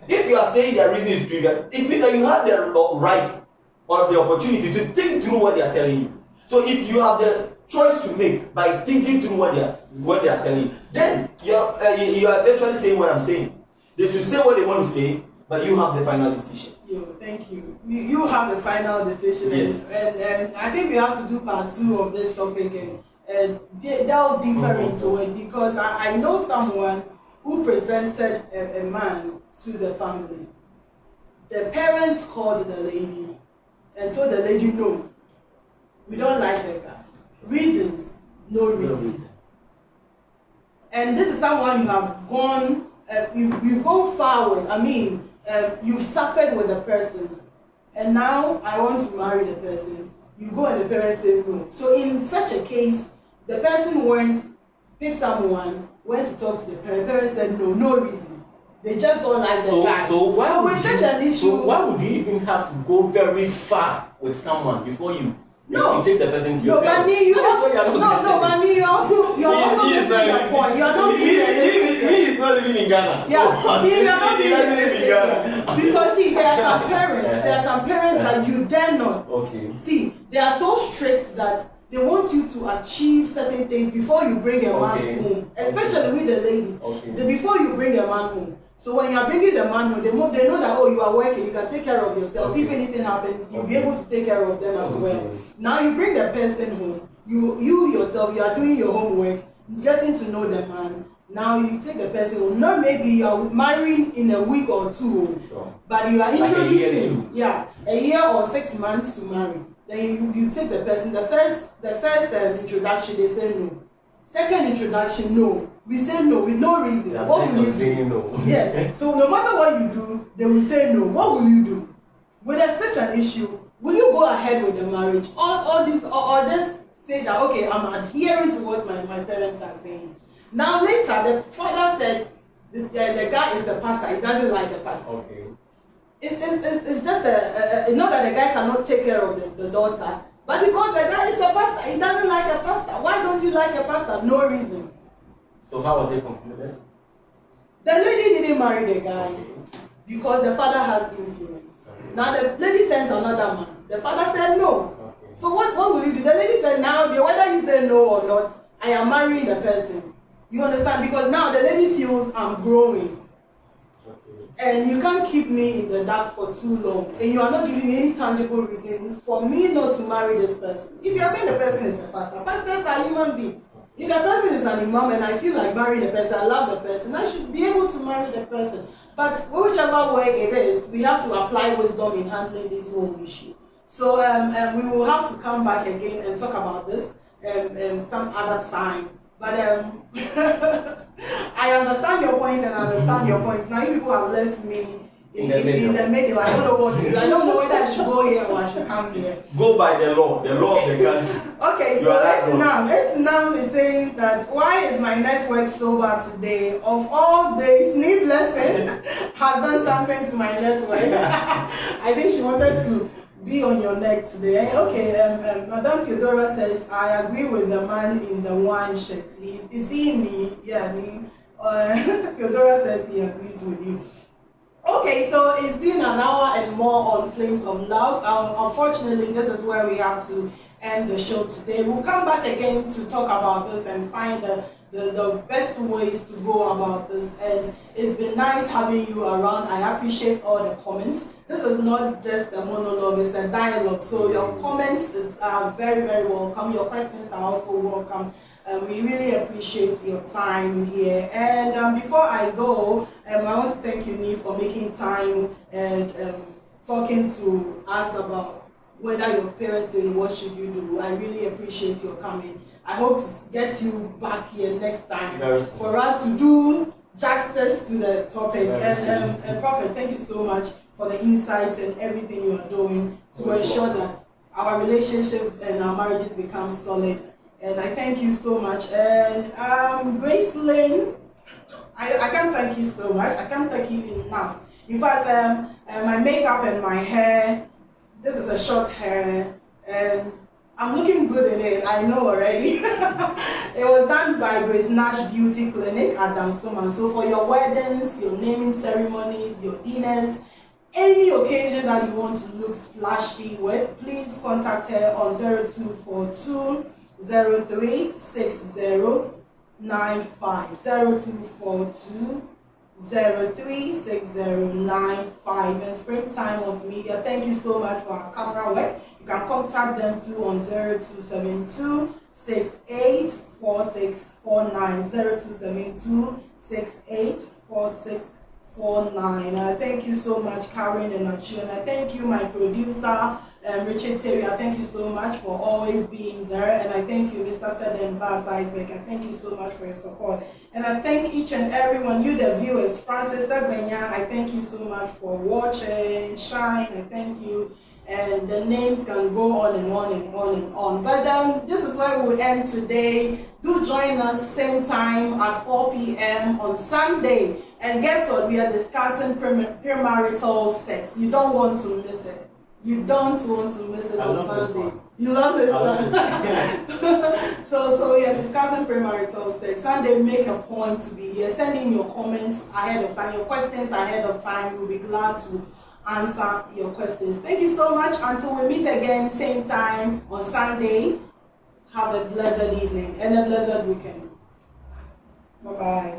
if you are saying their reason is trivial, it means that you have the right or the opportunity to think through what they are telling you. So if you have the choice to make by thinking through what they are telling you, then you are eventually saying what I'm saying. They should say what they want to say, but you have the final decision. Thank you. You have the final decision. Yes. And I think we have to do part 2 of this topic and delve deeper into it, because I know someone who presented a man to the family. The parents called the lady and told the lady, no, we don't like the guy. Reasons, no reason. And this is someone you have gone, you've gone far with. I mean, you've suffered with the person, and now I want to marry the person. You go and the parents say no. So in such a case, the person went, picked someone, went to talk to the parents. Parents said no reason. They just don't like the guy. So why with such an issue, why would you even have to go very far with someone before you No. You take the person to No, your but parents. you That is also, why you are not no, getting it. but you're also missing the point. You're not being realistic. He is not living in Ghana. Yeah, He you're not doesn't being live in realistic. Ghana. Because see, there are some parents that you dare not. Okay. See, they are so strict that they want you to achieve certain things before you bring a man home, especially with the ladies. Before you bring a man home. So when you are bringing the man home, they know that, oh, you are working, you can take care of yourself. If anything happens, you'll be able to take care of them as well. Now you bring the person home, you yourself, you are doing your homework, getting to know the man. Now you take the person home. Not maybe you are marrying in a week or two, but you are introducing, a year or 6 months to marry. Then you take the person. The first introduction, they say no. Second introduction, no. We say no with no reason. What will you do? No. Yes. So no matter what you do, they will say no. What will you do? When there's such an issue, will you go ahead with the marriage? Or just say that, okay, I'm adhering to what my parents are saying. Now later, the father said the guy is the pastor. He doesn't like the pastor. Okay. It's just not that the guy cannot take care of the daughter, but because the guy is a pastor, he doesn't like a pastor. Why don't you like a pastor? No reason. So how was it concluded? The lady didn't marry the guy because the father has influence. Now the lady sends another man. The father said no. So what will you do? The lady said now, whether he said no or not, I am marrying the person. You understand? Because now the lady feels I'm growing. And you can't keep me in the dark for too long. And you are not giving me any tangible reason for me not to marry this person. If you are saying the person is a pastor, pastors are human beings. If the person is an imam and I feel like marrying the person, I love the person, I should be able to marry the person. But whichever way it is, we have to apply wisdom in handling this whole issue. So we will have to come back again and talk about this some other time. But I understand your points and I understand your points. Now you people have left me in the middle. I don't know what to do. I don't know whether I should go here or I should come here. Go by the law of the country. Okay, so Esnam is saying that why is my network so bad today? Of all days, Sneep lesson has done something to my network. I think she wanted to be on your neck today. Okay, Madame Theodora says, I agree with the man in the wine shirt. Is he me? Yeah, Theodora says he agrees with you. Okay, so it's been an hour and more on Flames of Love. Unfortunately, this is where we have to end the show today. We'll come back again to talk about this and find the best ways to go about this. And it's been nice having you around. I appreciate all the comments. This is not just a monologue, it's a dialogue. So your comments are very, very welcome. Your questions are also welcome. We really appreciate your time here. And before I go, I want to thank you, Nee, for making time and talking to us about whether your parents did what should you do. I really appreciate your coming. I hope to get you back here next time for us to do justice to the topic. And Prophet, thank you so much for the insights and everything you are doing to ensure that our relationship and our marriages become solid. And I thank you so much. And Grace Lynn, I can't thank you so much. I can't thank you enough. In fact, my makeup and my hair, this is a short hair, and I'm looking good in it, I know already. It was done by Grace Nash Beauty Clinic at Downstoman. So for your weddings, your naming ceremonies, your dinners, any occasion that you want to look splashy with, please contact her on 0242 036095. 0242 036095. And Springtime Multimedia, thank you so much for our camera work. You can contact them too on 0272 684649. 0272 684649. Thank you so much, Karen and Nachi. And I thank you, my producer, Richard Terry. I thank you so much for always being there. And I thank you, Mr. Seden Babs Iceberg. I thank you so much for your support. And I thank each and every one, you the viewers. Francis Egbenya, I thank you so much for watching. Shine, I thank you. And the names can go on and on and on and on. But this is where we'll end today. Do join us same time at 4 p.m. on Sunday. And guess what? We are discussing premarital sex. You don't want to miss it. You don't want to miss it I on love this Sunday. one. You love this I love one. this. So we are discussing premarital sex. Sunday, make a point to be here. Send in your comments ahead of time, your questions ahead of time. We'll be glad to answer your questions. Thank you so much. Until we meet again, same time on Sunday. Have a blessed evening and a blessed weekend. Bye-bye.